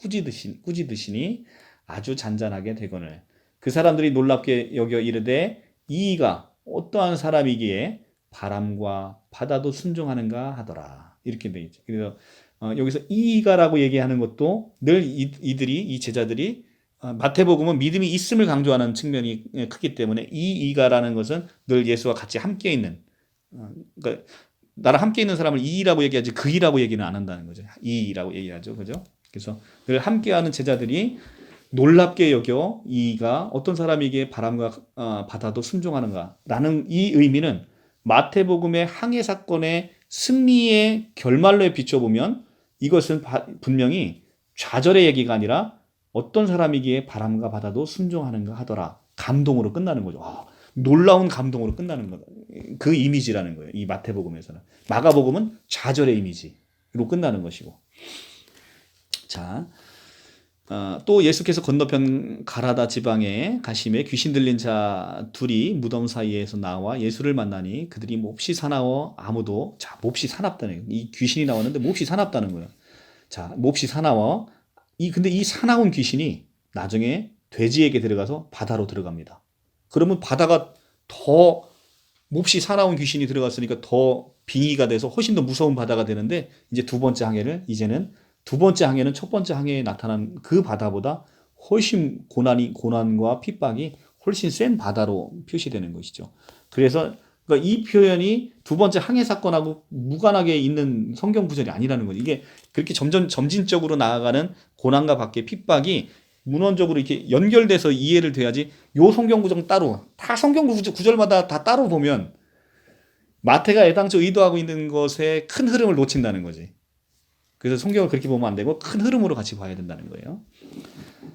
꾸짖으시니 아주 잔잔하게 되거늘. 그 사람들이 놀랍게 여겨 이르되 이가 어떠한 사람이기에 바람과 바다도 순종하는가 하더라. 이렇게 돼 있죠. 그래서 여기서 이가라고 얘기하는 것도 늘 이 제자들이 마태복음은 믿음이 있음을 강조하는 측면이 크기 때문에 이가라는 것은 늘 예수와 같이 함께 있는 그러니까 나랑 함께 있는 사람을 이라고 얘기하지 그이라고 얘기는 안 한다는 거죠. 이라고 얘기하죠. 그죠? 그래서 늘 함께하는 제자들이 놀랍게 여겨 이가 어떤 사람에게 바람과 바다도 순종하는가라는 이 의미는 마태복음의 항해 사건의 승리의 결말로 비춰보면 이것은 분명히 좌절의 얘기가 아니라 어떤 사람이기에 바람과 바다도 순종하는가 하더라. 감동으로 끝나는 거죠. 놀라운 감동으로 끝나는 거다. 그 이미지라는 거예요. 이 마태복음에서는. 마가복음은 좌절의 이미지로 끝나는 것이고. 자, 또 예수께서 건너편 가라다 지방에 가심에 귀신 들린 자 둘이 무덤 사이에서 나와 예수를 만나니 그들이 몹시 사나워 아무도 몹시 사납다는 거예요. 이 귀신이 나왔는데 몹시 사납다는 거예요. 자, 몹시 사나워 근데 이 사나운 귀신이 나중에 돼지에게 들어가서 바다로 들어갑니다. 그러면 바다가 더 몹시 사나운 귀신이 들어갔으니까 더 빙의가 돼서 훨씬 더 무서운 바다가 되는데 이제 두 번째 항해는 첫 번째 항해에 나타난 그 바다보다 훨씬 고난과 핍박이 훨씬 센 바다로 표시되는 것이죠. 그래서 그러니까 이 표현이 두 번째 항해 사건하고 무관하게 있는 성경 구절이 아니라는 거죠. 이게 그렇게 점진적으로 나아가는 고난과 밖에 핍박이 문헌적으로 이렇게 연결돼서 이해를 돼야지 요 성경 구절 따로 다 성경 구절마다 다 따로 보면 마태가 애당초 의도하고 있는 것의 큰 흐름을 놓친다는 거지. 그래서 성경을 그렇게 보면 안 되고 큰 흐름으로 같이 봐야 된다는 거예요.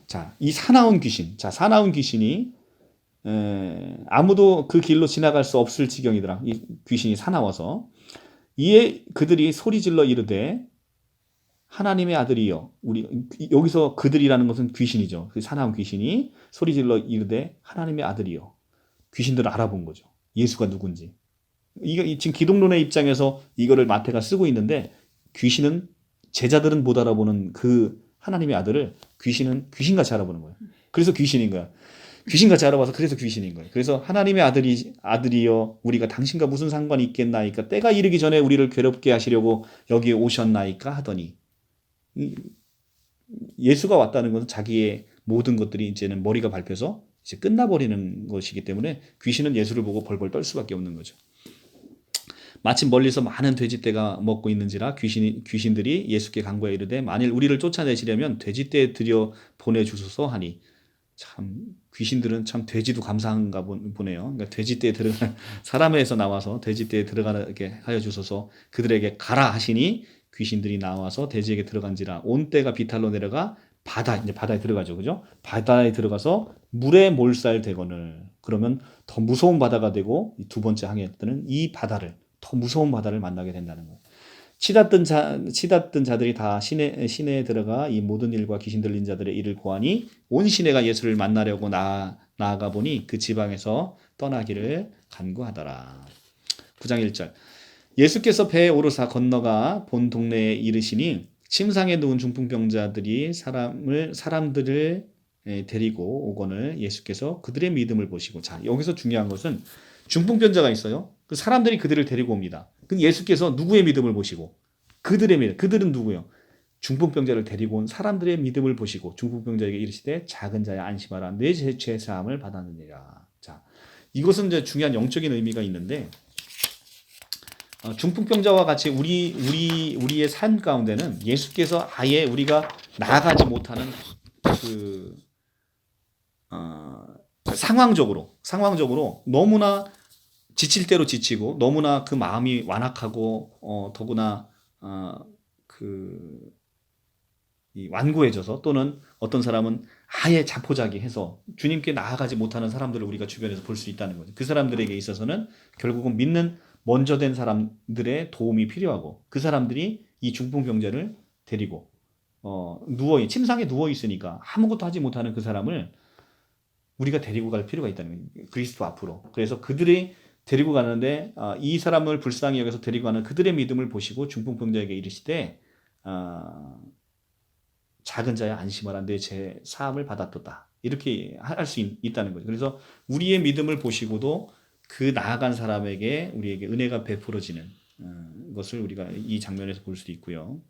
자, 이 사나운 귀신. 자, 사나운 귀신이 아무도 그 길로 지나갈 수 없을 지경이더라. 이 귀신이 사나워서 이에 그들이 소리질러 이르되 하나님의 아들이여. 여기서 그들이라는 것은 귀신이죠. 그 사나운 귀신이 소리질러 이르되 하나님의 아들이여. 귀신들을 알아본 거죠. 예수가 누군지. 지금 기독론의 입장에서 이거를 마태가 쓰고 있는데 제자들은 못 알아보는 그 하나님의 아들을 귀신은 귀신같이 알아보는 거예요. 그래서 귀신인 거야. 귀신같이 알아봐서 그래서 귀신인 거예요. 그래서 하나님의 아들이여 우리가 당신과 무슨 상관이 있겠나이까 때가 이르기 전에 우리를 괴롭게 하시려고 여기에 오셨나이까 하더니 예수가 왔다는 것은 자기의 모든 것들이 이제는 머리가 밟혀서 이제 끝나버리는 것이기 때문에 귀신은 예수를 보고 벌벌 떨 수밖에 없는 거죠. 마침 멀리서 많은 돼지떼가 먹고 있는지라 귀신들이 예수께 간구하여 이르되 만일 우리를 쫓아내시려면 돼지떼에 들여 보내주소서 하니 참 귀신들은 참 돼지도 감사한가 보네요. 그러니까 돼지떼에 사람에서 나와서 돼지떼에 들어가게 하여 주소서 그들에게 가라 하시니 귀신들이 나와서 돼지에게 들어간지라 온 떼가 비탈로 내려가 이제 바다에 들어가죠. 그죠? 바다에 들어가서 물에 몰살되거늘 그러면 더 무서운 바다가 되고 두 번째 항해 때는 더 무서운 바다를 만나게 된다는 거예요. 치닫던 자들이 다 시내에 들어가 이 모든 일과 귀신 들린 자들의 일을 고하니 온 시내가 예수를 만나려고 나아가 보니 그 지방에서 떠나기를 간구하더라. 9장 1절 예수께서 배에 오르사 건너가 본 동네에 이르시니 침상에 누운 중풍병자들이 사람들을 데리고 오거늘 예수께서 그들의 믿음을 보시고 자 여기서 중요한 것은 중풍병자가 있어요. 그 사람들이 그들을 데리고 옵니다. 그 예수께서 누구의 믿음을 보시고 그들은 누구요? 중풍병자를 데리고 온 사람들의 믿음을 보시고 중풍병자에게 이르시되 작은 자야 안심하라 내 죄 사함을 받았느니라. 자 이것은 이제 중요한 영적인 의미가 있는데 중풍병자와 같이 우리의 삶 가운데는 예수께서 아예 우리가 나아가지 못하는 그 어, 상황적으로 너무나 지칠 대로 지치고 너무나 그 마음이 완악하고 더구나 그 이 완고해져서 또는 어떤 사람은 아예 자포자기해서 주님께 나아가지 못하는 사람들을 우리가 주변에서 볼 수 있다는 거죠. 그 사람들에게 있어서는 결국은 믿는 먼저 된 사람들의 도움이 필요하고 그 사람들이 이 중풍병자를 데리고 침상에 누워 있으니까 아무것도 하지 못하는 그 사람을 우리가 데리고 갈 필요가 있다는 거예요. 그리스도 앞으로. 그래서 그들이 데리고 가는데 이 사람을 불쌍히 여겨서 데리고 가는 그들의 믿음을 보시고 중풍병자에게 이르시되 작은 자야 안심하라 내 제 사함을 받았도다. 이렇게 할 수 있다는 거죠. 그래서 우리의 믿음을 보시고도 그 나아간 사람에게 우리에게 은혜가 베풀어지는 것을 우리가 이 장면에서 볼 수 있고요.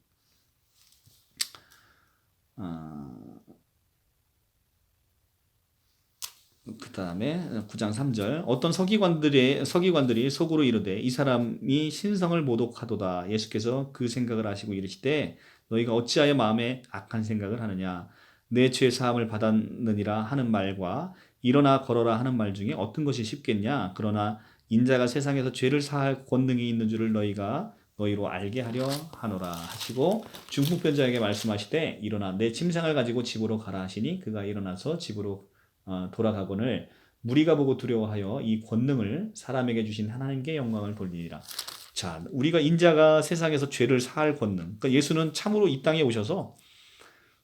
그 다음에 9장 3절 어떤 서기관들이 속으로 이르되 이 사람이 신성을 모독하도다. 예수께서 그 생각을 하시고 이르시되 너희가 어찌하여 마음에 악한 생각을 하느냐. 내 죄 사함을 받았느니라 하는 말과 일어나 걸어라 하는 말 중에 어떤 것이 쉽겠냐. 그러나 인자가 세상에서 죄를 사할 권능이 있는 줄을 너희로 알게 하려 하노라 하시고 중풍병자에게 말씀하시되 일어나 내 침상을 가지고 집으로 가라 하시니 그가 일어나서 집으로 돌아가거늘 무리가 보고 두려워하여 이 권능을 사람에게 주신 하나님께 영광을 돌리니라. 자, 우리가 인자가 세상에서 죄를 사할 권능. 그러니까 예수는 참으로 이 땅에 오셔서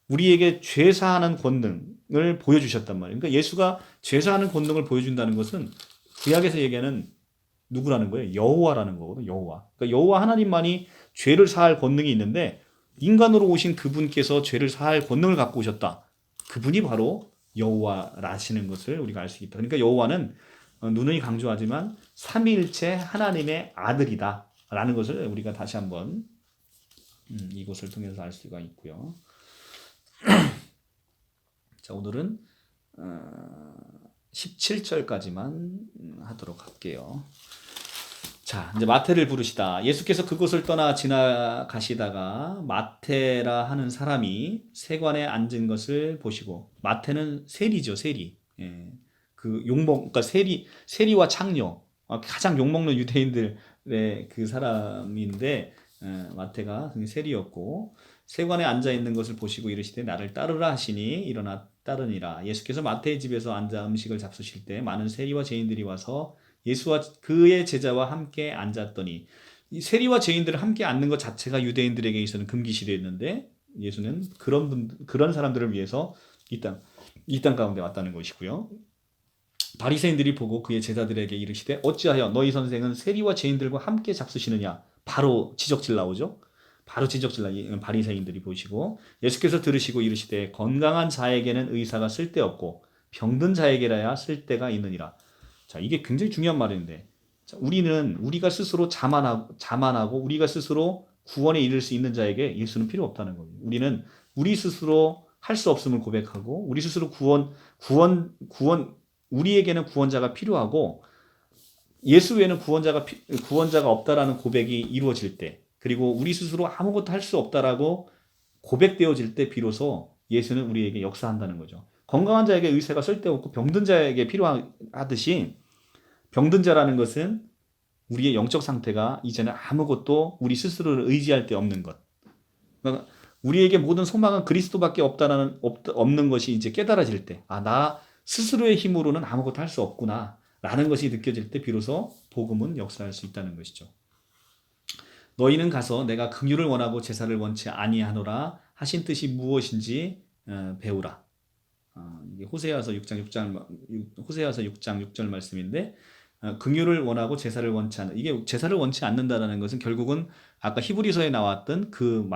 우리에게 죄 사하는 권능을 보여주셨단 말이에요. 그러니까 예수가 죄 사하는 권능을 보여준다는 것은 구약에서 얘기하는 누구라는 거예요? 여호와라는 거거든요. 여호와. 그러니까 여호와 하나님만이 죄를 사할 권능이 있는데 인간으로 오신 그분께서 죄를 사할 권능을 갖고 오셨다. 그분이 바로 여호와라시는 것을 우리가 알 수 있다. 그러니까 여호와는 누누이 강조하지만 삼위일체 하나님의 아들이다 라는 것을 우리가 다시 한번 이것을 통해서 알 수가 있고요. 자, 오늘은 17절까지만 하도록 할게요. 자, 이제 마태를 부르시다. 예수께서 그곳을 떠나 지나가시다가 마태라 하는 사람이 세관에 앉은 것을 보시고, 마태는 세리죠, 세리. 예. 그러니까 세리와 창녀, 가장 욕먹는 유대인들의 그 사람인데, 마태가 세리였고, 세관에 앉아 있는 것을 보시고 이르시되 나를 따르라 하시니 일어나 따르니라. 예수께서 마태의 집에서 앉아 음식을 잡수실 때 많은 세리와 죄인들이 와서 예수와 그의 제자와 함께 앉았더니 이 세리와 죄인들을 함께 앉는 것 자체가 유대인들에게 있어서는 금기시되었는데 예수는 그런 사람들을 위해서 이 땅 가운데 왔다는 것이고요. 바리새인들이 보고 그의 제자들에게 이르시되 어찌하여 너희 선생은 세리와 죄인들과 함께 잡수시느냐. 바로 지적질 나오죠. 바로 지적질 바리새인들이 보시고 예수께서 들으시고 이르시되 건강한 자에게는 의사가 쓸데없고 병든 자에게라야 쓸데가 있느니라. 자, 이게 굉장히 중요한 말인데 자, 우리가 스스로 자만하고 우리가 스스로 구원에 이를 수 있는 자에게 예수는 필요 없다는 겁니다. 우리는 우리 스스로 할 수 없음을 고백하고 우리 스스로 우리에게는 구원자가 필요하고 예수 외에는 구원자가 없다라는 고백이 이루어질 때 그리고 우리 스스로 아무것도 할 수 없다라고 고백되어질 때 비로소 예수는 우리에게 역사한다는 거죠. 건강한 자에게 의사가 쓸데없고 병든 자에게 필요하듯이 병든 자라는 것은 우리의 영적 상태가 이제는 아무것도 우리 스스로를 의지할 데 없는 것. 그러니까 우리에게 모든 소망은 그리스도밖에 없는 것이 이제 깨달아질 때, 나 스스로의 힘으로는 아무것도 할 수 없구나 라는 것이 느껴질 때 비로소 복음은 역사할 수 있다는 것이죠. 너희는 가서 내가 긍휼을 원하고 제사를 원치 아니하노라 하신 뜻이 무엇인지 배우라. 이게 호세아서 6장 6절 말씀인데 긍휼을 원하고 제사를 원치 않는 이게 제사를 원치 않는다라는 것은 결국은 아까 히브리서에 나왔던 그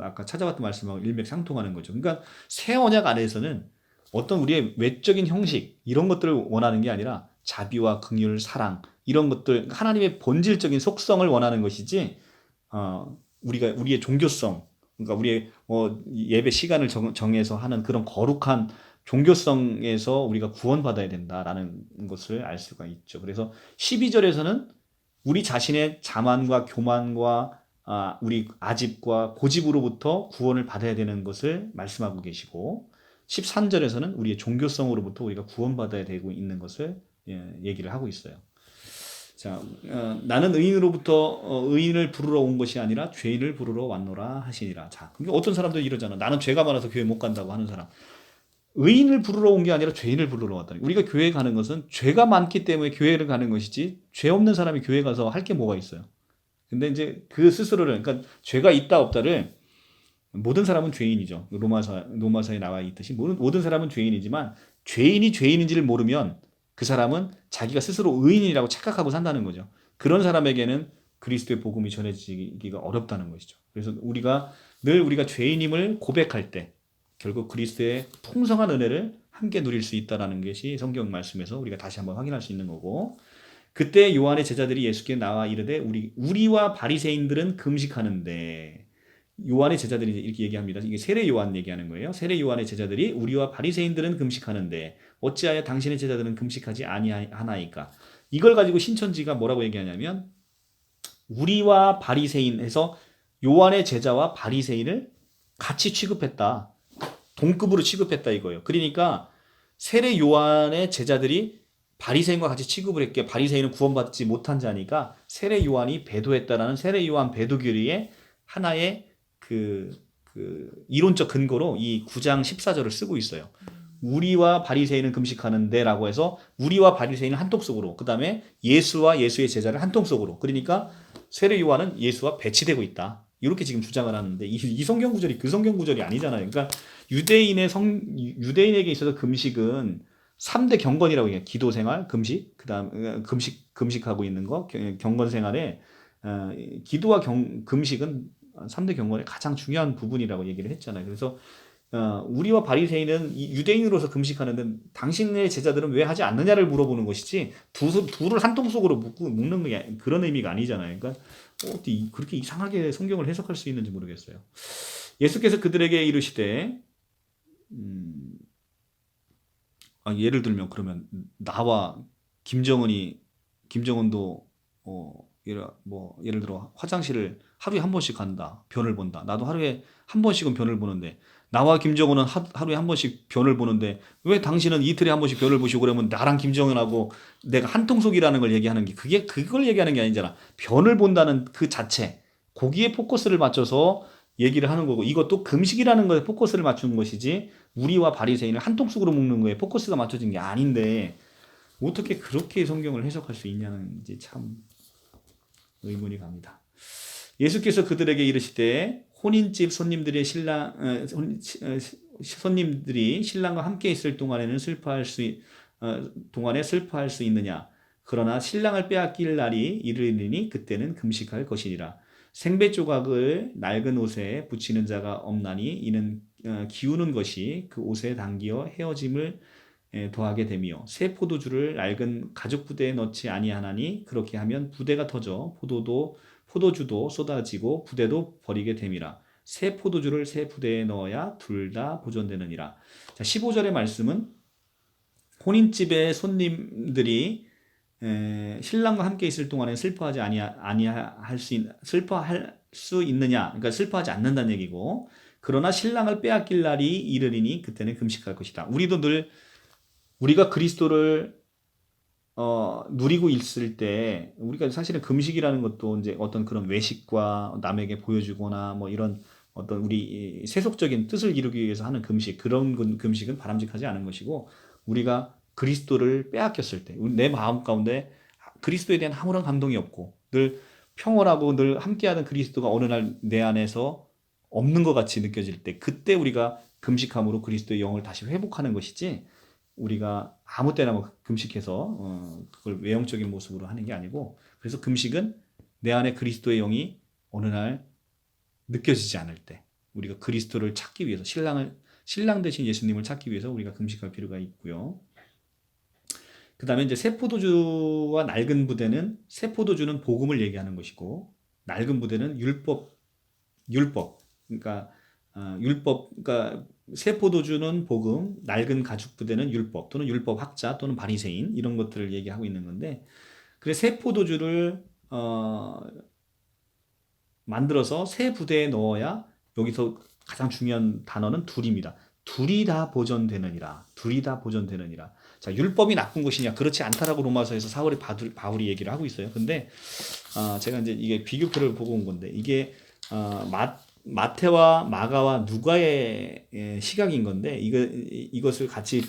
아까 찾아봤던 말씀하고 일맥상통하는 거죠. 그러니까 새 언약 안에서는 어떤 우리의 외적인 형식 이런 것들을 원하는 게 아니라 자비와 긍휼, 사랑 이런 것들 하나님의 본질적인 속성을 원하는 것이지 우리의 종교성 그러니까 우리의 예배 시간을 정해서 하는 그런 거룩한 종교성에서 우리가 구원받아야 된다라는 것을 알 수가 있죠. 그래서 12절에서는 우리 자신의 자만과 교만과 우리 아집과 고집으로부터 구원을 받아야 되는 것을 말씀하고 계시고 13절에서는 우리의 종교성으로부터 우리가 구원받아야 되고 있는 것을 얘기를 하고 있어요. 자, 나는 의인으로부터 의인을 부르러 온 것이 아니라 죄인을 부르러 왔노라 하시니라. 자, 그러니까 어떤 사람들이 이러잖아. 나는 죄가 많아서 교회 못 간다고 하는 사람. 의인을 부르러 온 게 아니라 죄인을 부르러 왔다니. 우리가 교회에 가는 것은 죄가 많기 때문에 교회를 가는 것이지 죄 없는 사람이 교회 가서 할 게 뭐가 있어요. 근데 이제 그 스스로를, 그러니까 죄가 있다 없다를 모든 사람은 죄인이죠. 로마서에 나와 있듯이 모든 사람은 죄인이지만 죄인이 죄인인지를 모르면 그 사람은 자기가 스스로 의인이라고 착각하고 산다는 거죠. 그런 사람에게는 그리스도의 복음이 전해지기가 어렵다는 것이죠. 그래서 우리가 죄인임을 고백할 때 결국 그리스도의 풍성한 은혜를 함께 누릴 수 있다는 것이 성경 말씀에서 우리가 다시 한번 확인할 수 있는 거고, 그때 요한의 제자들이 예수께 나와 이르되 우리와 바리새인들은 금식하는데, 요한의 제자들이 이렇게 얘기합니다. 이게 세례 요한 얘기하는 거예요. 세례 요한의 제자들이 우리와 바리새인들은 금식하는데 어찌하여 당신의 제자들은 금식하지 아니하나이까? 이걸 가지고 신천지가 뭐라고 얘기하냐면 우리와 바리새인 해서 요한의 제자와 바리새인을 같이 취급했다. 동급으로 취급했다 이거예요. 그러니까 세례 요한의 제자들이 바리새인과 같이 취급을 했기에 바리새인은 구원받지 못한 자니까 세례 요한이 배도했다라는 세례 요한 배도 교리의 하나의 이론적 근거로 이 9장 14절을 쓰고 있어요. 우리와 바리새인은 금식하는데 라고 해서 우리와 바리새인은 한 통 속으로, 그 다음에 예수와 예수의 제자를 한 통 속으로, 그러니까 세례 요한은 예수와 배치되고 있다. 이렇게 지금 주장을 하는데 이 성경 구절이 그 성경 구절이 아니잖아요. 그러니까 유대인에게 있어서 금식은 3대 경건이라고 해요. 기도 생활, 금식, 그다음 금식하고 있는 거, 경건 생활에 기도와 금식은 3대 경건의 가장 중요한 부분이라고 얘기를 했잖아요. 그래서 우리와 바리새인은 유대인으로서 금식하는데 당신의 제자들은 왜 하지 않느냐를 물어보는 것이지 둘을 한 통 속으로 묶는 게 그런 의미가 아니잖아요. 그러니까 어떻게 그렇게 이상하게 성경을 해석할 수 있는지 모르겠어요. 예수께서 그들에게 이르시되 예를 들면 그러면 나와 김정은도 예를 들어 화장실을 하루에 한 번씩 간다. 변을 본다. 나도 하루에 한 번씩은 변을 보는데 나와 김정은은 하루에 한 번씩 변을 보는데 왜 당신은 이틀에 한 번씩 변을 보시고 그러면 나랑 김정은하고 내가 한통속이라는 걸 얘기하는 게 그걸 얘기하는 게 아니잖아. 변을 본다는 그 자체, 거기에 포커스를 맞춰서 얘기를 하는 거고, 이것도 금식이라는 거에 포커스를 맞추는 것이지 우리와 바리새인을 한통속으로 묶는 거에 포커스가 맞춰진 게 아닌데 어떻게 그렇게 성경을 해석할 수 있냐는지 참 의문이 갑니다. 예수께서 그들에게 이르시되 혼인집 손님들이 신랑과 함께 있을 동안에 슬퍼할 수 있느냐? 그러나 신랑을 빼앗길 날이 이르리니 그때는 금식할 것이니라. 생배 조각을 낡은 옷에 붙이는 자가 없나니 이는 기우는 것이 그 옷에 당기어 헤어짐을 더하게 되며 새 포도주를 낡은 가죽 부대에 넣지 아니하나니 그렇게 하면 부대가 터져 포도주도 쏟아지고 부대도 버리게 됨이라. 새 포도주를 새 부대에 넣어야 둘 다 보존되느니라. 자, 15절의 말씀은 혼인집의 손님들이 신랑과 함께 있을 동안에 슬퍼할 수 있느냐? 그러니까 슬퍼하지 않는다는 얘기고, 그러나 신랑을 빼앗길 날이 이르리니 그때는 금식할 것이다. 우리가 그리스도를 누리고 있을 때 우리가 사실은 금식이라는 것도 이제 어떤 그런 외식과 남에게 보여주거나 뭐 이런 어떤 우리 세속적인 뜻을 이루기 위해서 하는 금식, 그런 금식은 바람직하지 않은 것이고, 우리가 그리스도를 빼앗겼을 때 내 마음 가운데 그리스도에 대한 아무런 감동이 없고 늘 평온하고 늘 함께하는 그리스도가 어느 날 내 안에서 없는 것 같이 느껴질 때, 그때 우리가 금식함으로 그리스도의 영을 다시 회복하는 것이지, 우리가 아무 때나 뭐 금식해서 그걸 외형적인 모습으로 하는 게 아니고, 그래서 금식은 내 안에 그리스도의 영이 어느 날 느껴지지 않을 때 우리가 그리스도를 찾기 위해서 신랑 대신 예수님을 찾기 위해서 우리가 금식할 필요가 있고요. 그 다음에 이제 새 포도주와 낡은 부대는, 새 포도주는 복음을 얘기하는 것이고 낡은 부대는 율법. 그러니까 그러니까 새 포도주는 복음, 낡은 가죽 부대는 율법 또는 율법 학자 또는 바리새인, 이런 것들을 얘기하고 있는 건데, 그래서 새 포도주를 만들어서 새 부대에 넣어야 여기서 가장 중요한 단어는 둘입니다. 둘이 다 보존되느니라. 둘이 다 보존되느니라. 자, 율법이 나쁜 것이냐? 그렇지 않다라고 로마서에서 바울이 얘기를 하고 있어요. 근데 제가 이제 이게 비교표를 보고 온 건데 이게 마태와 마가와 누가의 시각인 건데 이것을 같이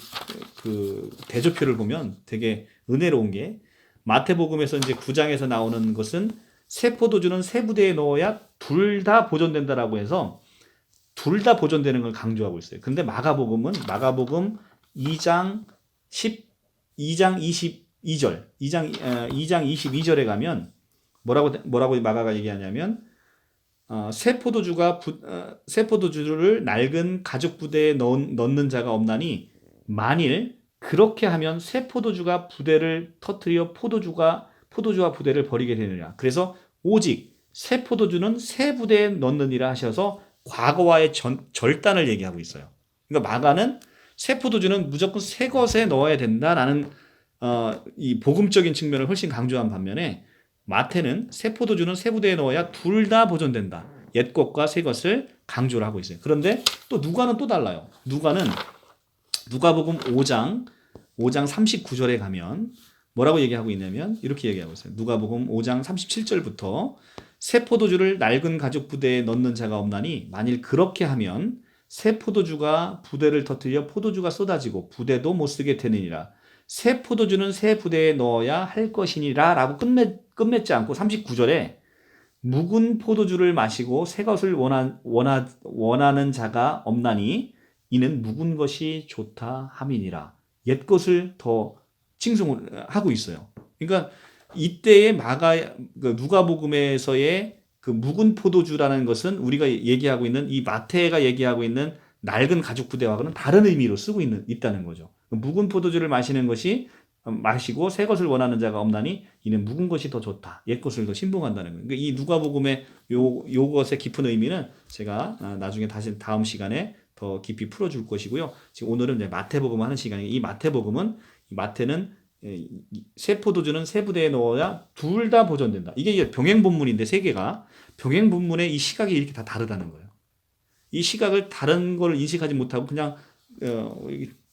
그 대조표를 보면 되게 은혜로운 게 마태복음에서 이제 9장에서 나오는 것은 새 포도주는 새 부대에 넣어야 둘 다 보존된다라고 해서 둘 다 보존되는 걸 강조하고 있어요. 근데 마가복음 2장 22절 2장 22절에 가면 뭐라고 마가가 얘기하냐면 새 포도주를 낡은 가죽 부대에 넣는 자가 없나니 만일 그렇게 하면 새 포도주가 부대를 터뜨려 포도주와 부대를 버리게 되느냐. 그래서 오직 새 포도주는 새 부대에 넣느니라 하셔서 과거와의 절단을 얘기하고 있어요. 그러니까 마가는 새 포도주는 무조건 새 것에 넣어야 된다라는 이 복음적인 측면을 훨씬 강조한 반면에 마태는 새 포도주는 새 부대에 넣어야 둘 다 보존된다. 옛 것과 새 것을 강조를 하고 있어요. 그런데 또 누가는 또 달라요. 누가복음 5장 39절에 가면 뭐라고 얘기하고 있냐면 이렇게 얘기하고 있어요. 누가복음 5장 37절부터 새 포도주를 낡은 가죽 부대에 넣는 자가 없나니 만일 그렇게 하면 새 포도주가 부대를 터뜨려 포도주가 쏟아지고 부대도 못 쓰게 되느니라. 새 포도주는 새 부대에 넣어야 할 것이니라 라고 끝맺지 않고 39절에 묵은 포도주를 마시고 새 것을 원하는 자가 없나니 이는 묵은 것이 좋다 함이니라. 옛 것을 더 칭송을 하고 있어요. 그러니까 이때의 누가복음에서의 그 묵은 포도주라는 것은 우리가 얘기하고 있는 이 마태가 얘기하고 있는 낡은 가죽 부대와는 다른 의미로 쓰고 있다는 거죠. 묵은 포도주를 마시고 새 것을 원하는 자가 없나니 이는 묵은 것이 더 좋다. 옛 것을 더 신봉한다는 거예요. 그러니까 이 누가복음의 요것의 깊은 의미는 제가 나중에 다시 다음 시간에 더 깊이 풀어줄 것이고요. 지금 오늘은 이제 마태복음 하는 시간이에요. 이 마태는 새 포도주는 새 부대에 넣어야 둘 다 보존된다. 이게 병행본문인데 세 개가 병행본문의 이 시각이 이렇게 다 다르다는 거예요. 이 시각을 다른 걸 인식하지 못하고 그냥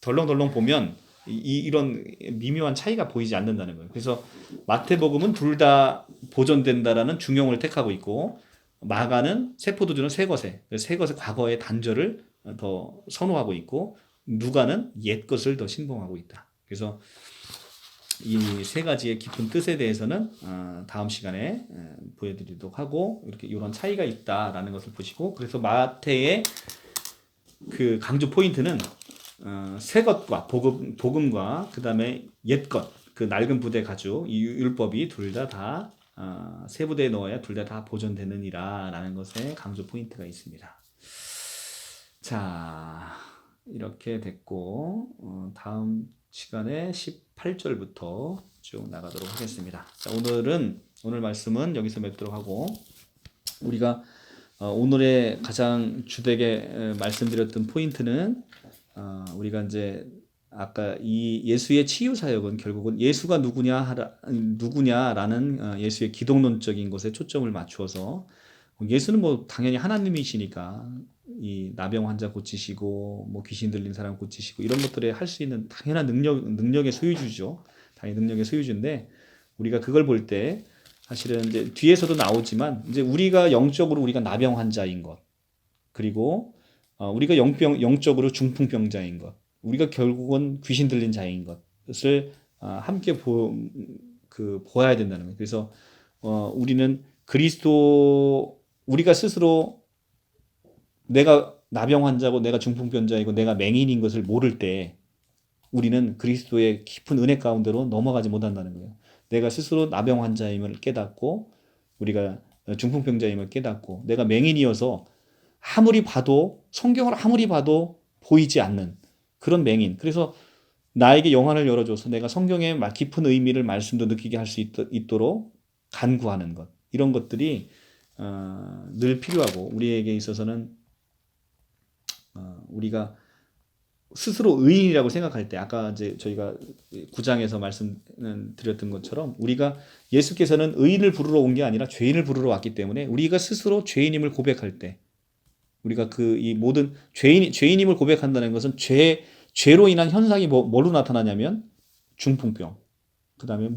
덜렁덜렁 보면 이런 미묘한 차이가 보이지 않는다는 거예요. 그래서 마태복음은 둘 다 보존된다라는 중용을 택하고 있고 마가는 새 포도주는 새 것의 과거의 단절을 더 선호하고 있고 누가는 옛 것을 더 신봉하고 있다. 그래서 이 세 가지의 깊은 뜻에 대해서는 다음 시간에 보여드리도록 하고 이런 차이가 있다라는 것을 보시고 그래서 마태의 그 강조 포인트는 새 것과 복음과 그 다음에 옛 것, 그 낡은 부대 가죽, 이 율법이 둘 다 새 부대에 넣어야 둘 다 보존되느니라 라는 것에 강조 포인트가 있습니다. 자, 이렇게 됐고 다음 시간에 18절부터 쭉 나가도록 하겠습니다. 자, 오늘 말씀은 여기서 맺도록 하고 우리가 오늘의 가장 주되게 말씀드렸던 포인트는 우리가 이제 아까 이 예수의 치유 사역은 결국은 예수가 누구냐라는 예수의 기독론적인 것에 초점을 맞추어서 예수는 뭐 당연히 하나님이시니까 이 나병 환자 고치시고 뭐 귀신 들린 사람 고치시고 이런 것들에 할 수 있는 당연한 능력의 소유주죠. 당연히 능력의 소유주인데 우리가 그걸 볼 때 사실은 이제 뒤에서도 나오지만 이제 우리가 나병 환자인 것 그리고 우리가 영적으로 중풍병자인 것 우리가 결국은 귀신 들린 자인 것을 함께 보아야 된다는 거예요. 그래서 우리는 우리가 스스로 내가 나병 환자고 내가 중풍병자이고 내가 맹인인 것을 모를 때 우리는 그리스도의 깊은 은혜 가운데로 넘어가지 못한다는 거예요. 내가 스스로 나병 환자임을 깨닫고 우리가 중풍병자임을 깨닫고 내가 맹인이어서 성경을 아무리 봐도 보이지 않는 그런 맹인. 그래서 나에게 영안을 열어줘서 내가 성경의 깊은 의미를 말씀도 느끼게 할 수 있도록 간구하는 것. 이런 것들이 늘 필요하고 우리에게 있어서는 우리가 스스로 의인이라고 생각할 때 아까 이제 저희가 9장에서 말씀드렸던 것처럼 우리가 예수께서는 의인을 부르러 온 게 아니라 죄인을 부르러 왔기 때문에 우리가 스스로 죄인임을 고백할 때 우리가 그 이 모든 죄인임을 고백한다는 것은 죄로 인한 현상이 뭘로 나타나냐면 중풍병, 그다음에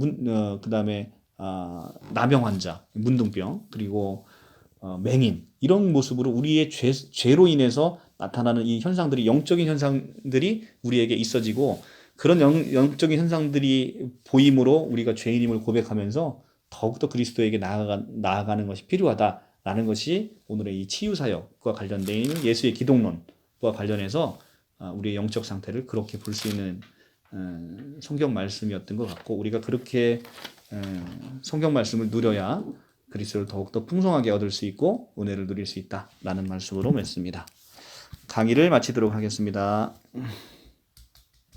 그다음에 나병 환자, 문둥병, 그리고 맹인 이런 모습으로 우리의 죄로 인해서 나타나는 이 현상들이 영적인 현상들이 우리에게 있어지고 그런 영적인 현상들이 보임으로 우리가 죄인임을 고백하면서 더욱더 그리스도에게 나아가는 것이 필요하다라는 것이 오늘의 이 치유 사역과 관련된 예수의 기독론과 관련해서 우리의 영적 상태를 그렇게 볼 수 있는 성경 말씀이었던 것 같고 우리가 그렇게 성경 말씀을 누려야 그리스도를 더욱더 풍성하게 얻을 수 있고 은혜를 누릴 수 있다라는 말씀으로 맺습니다. 강의를 마치도록 하겠습니다.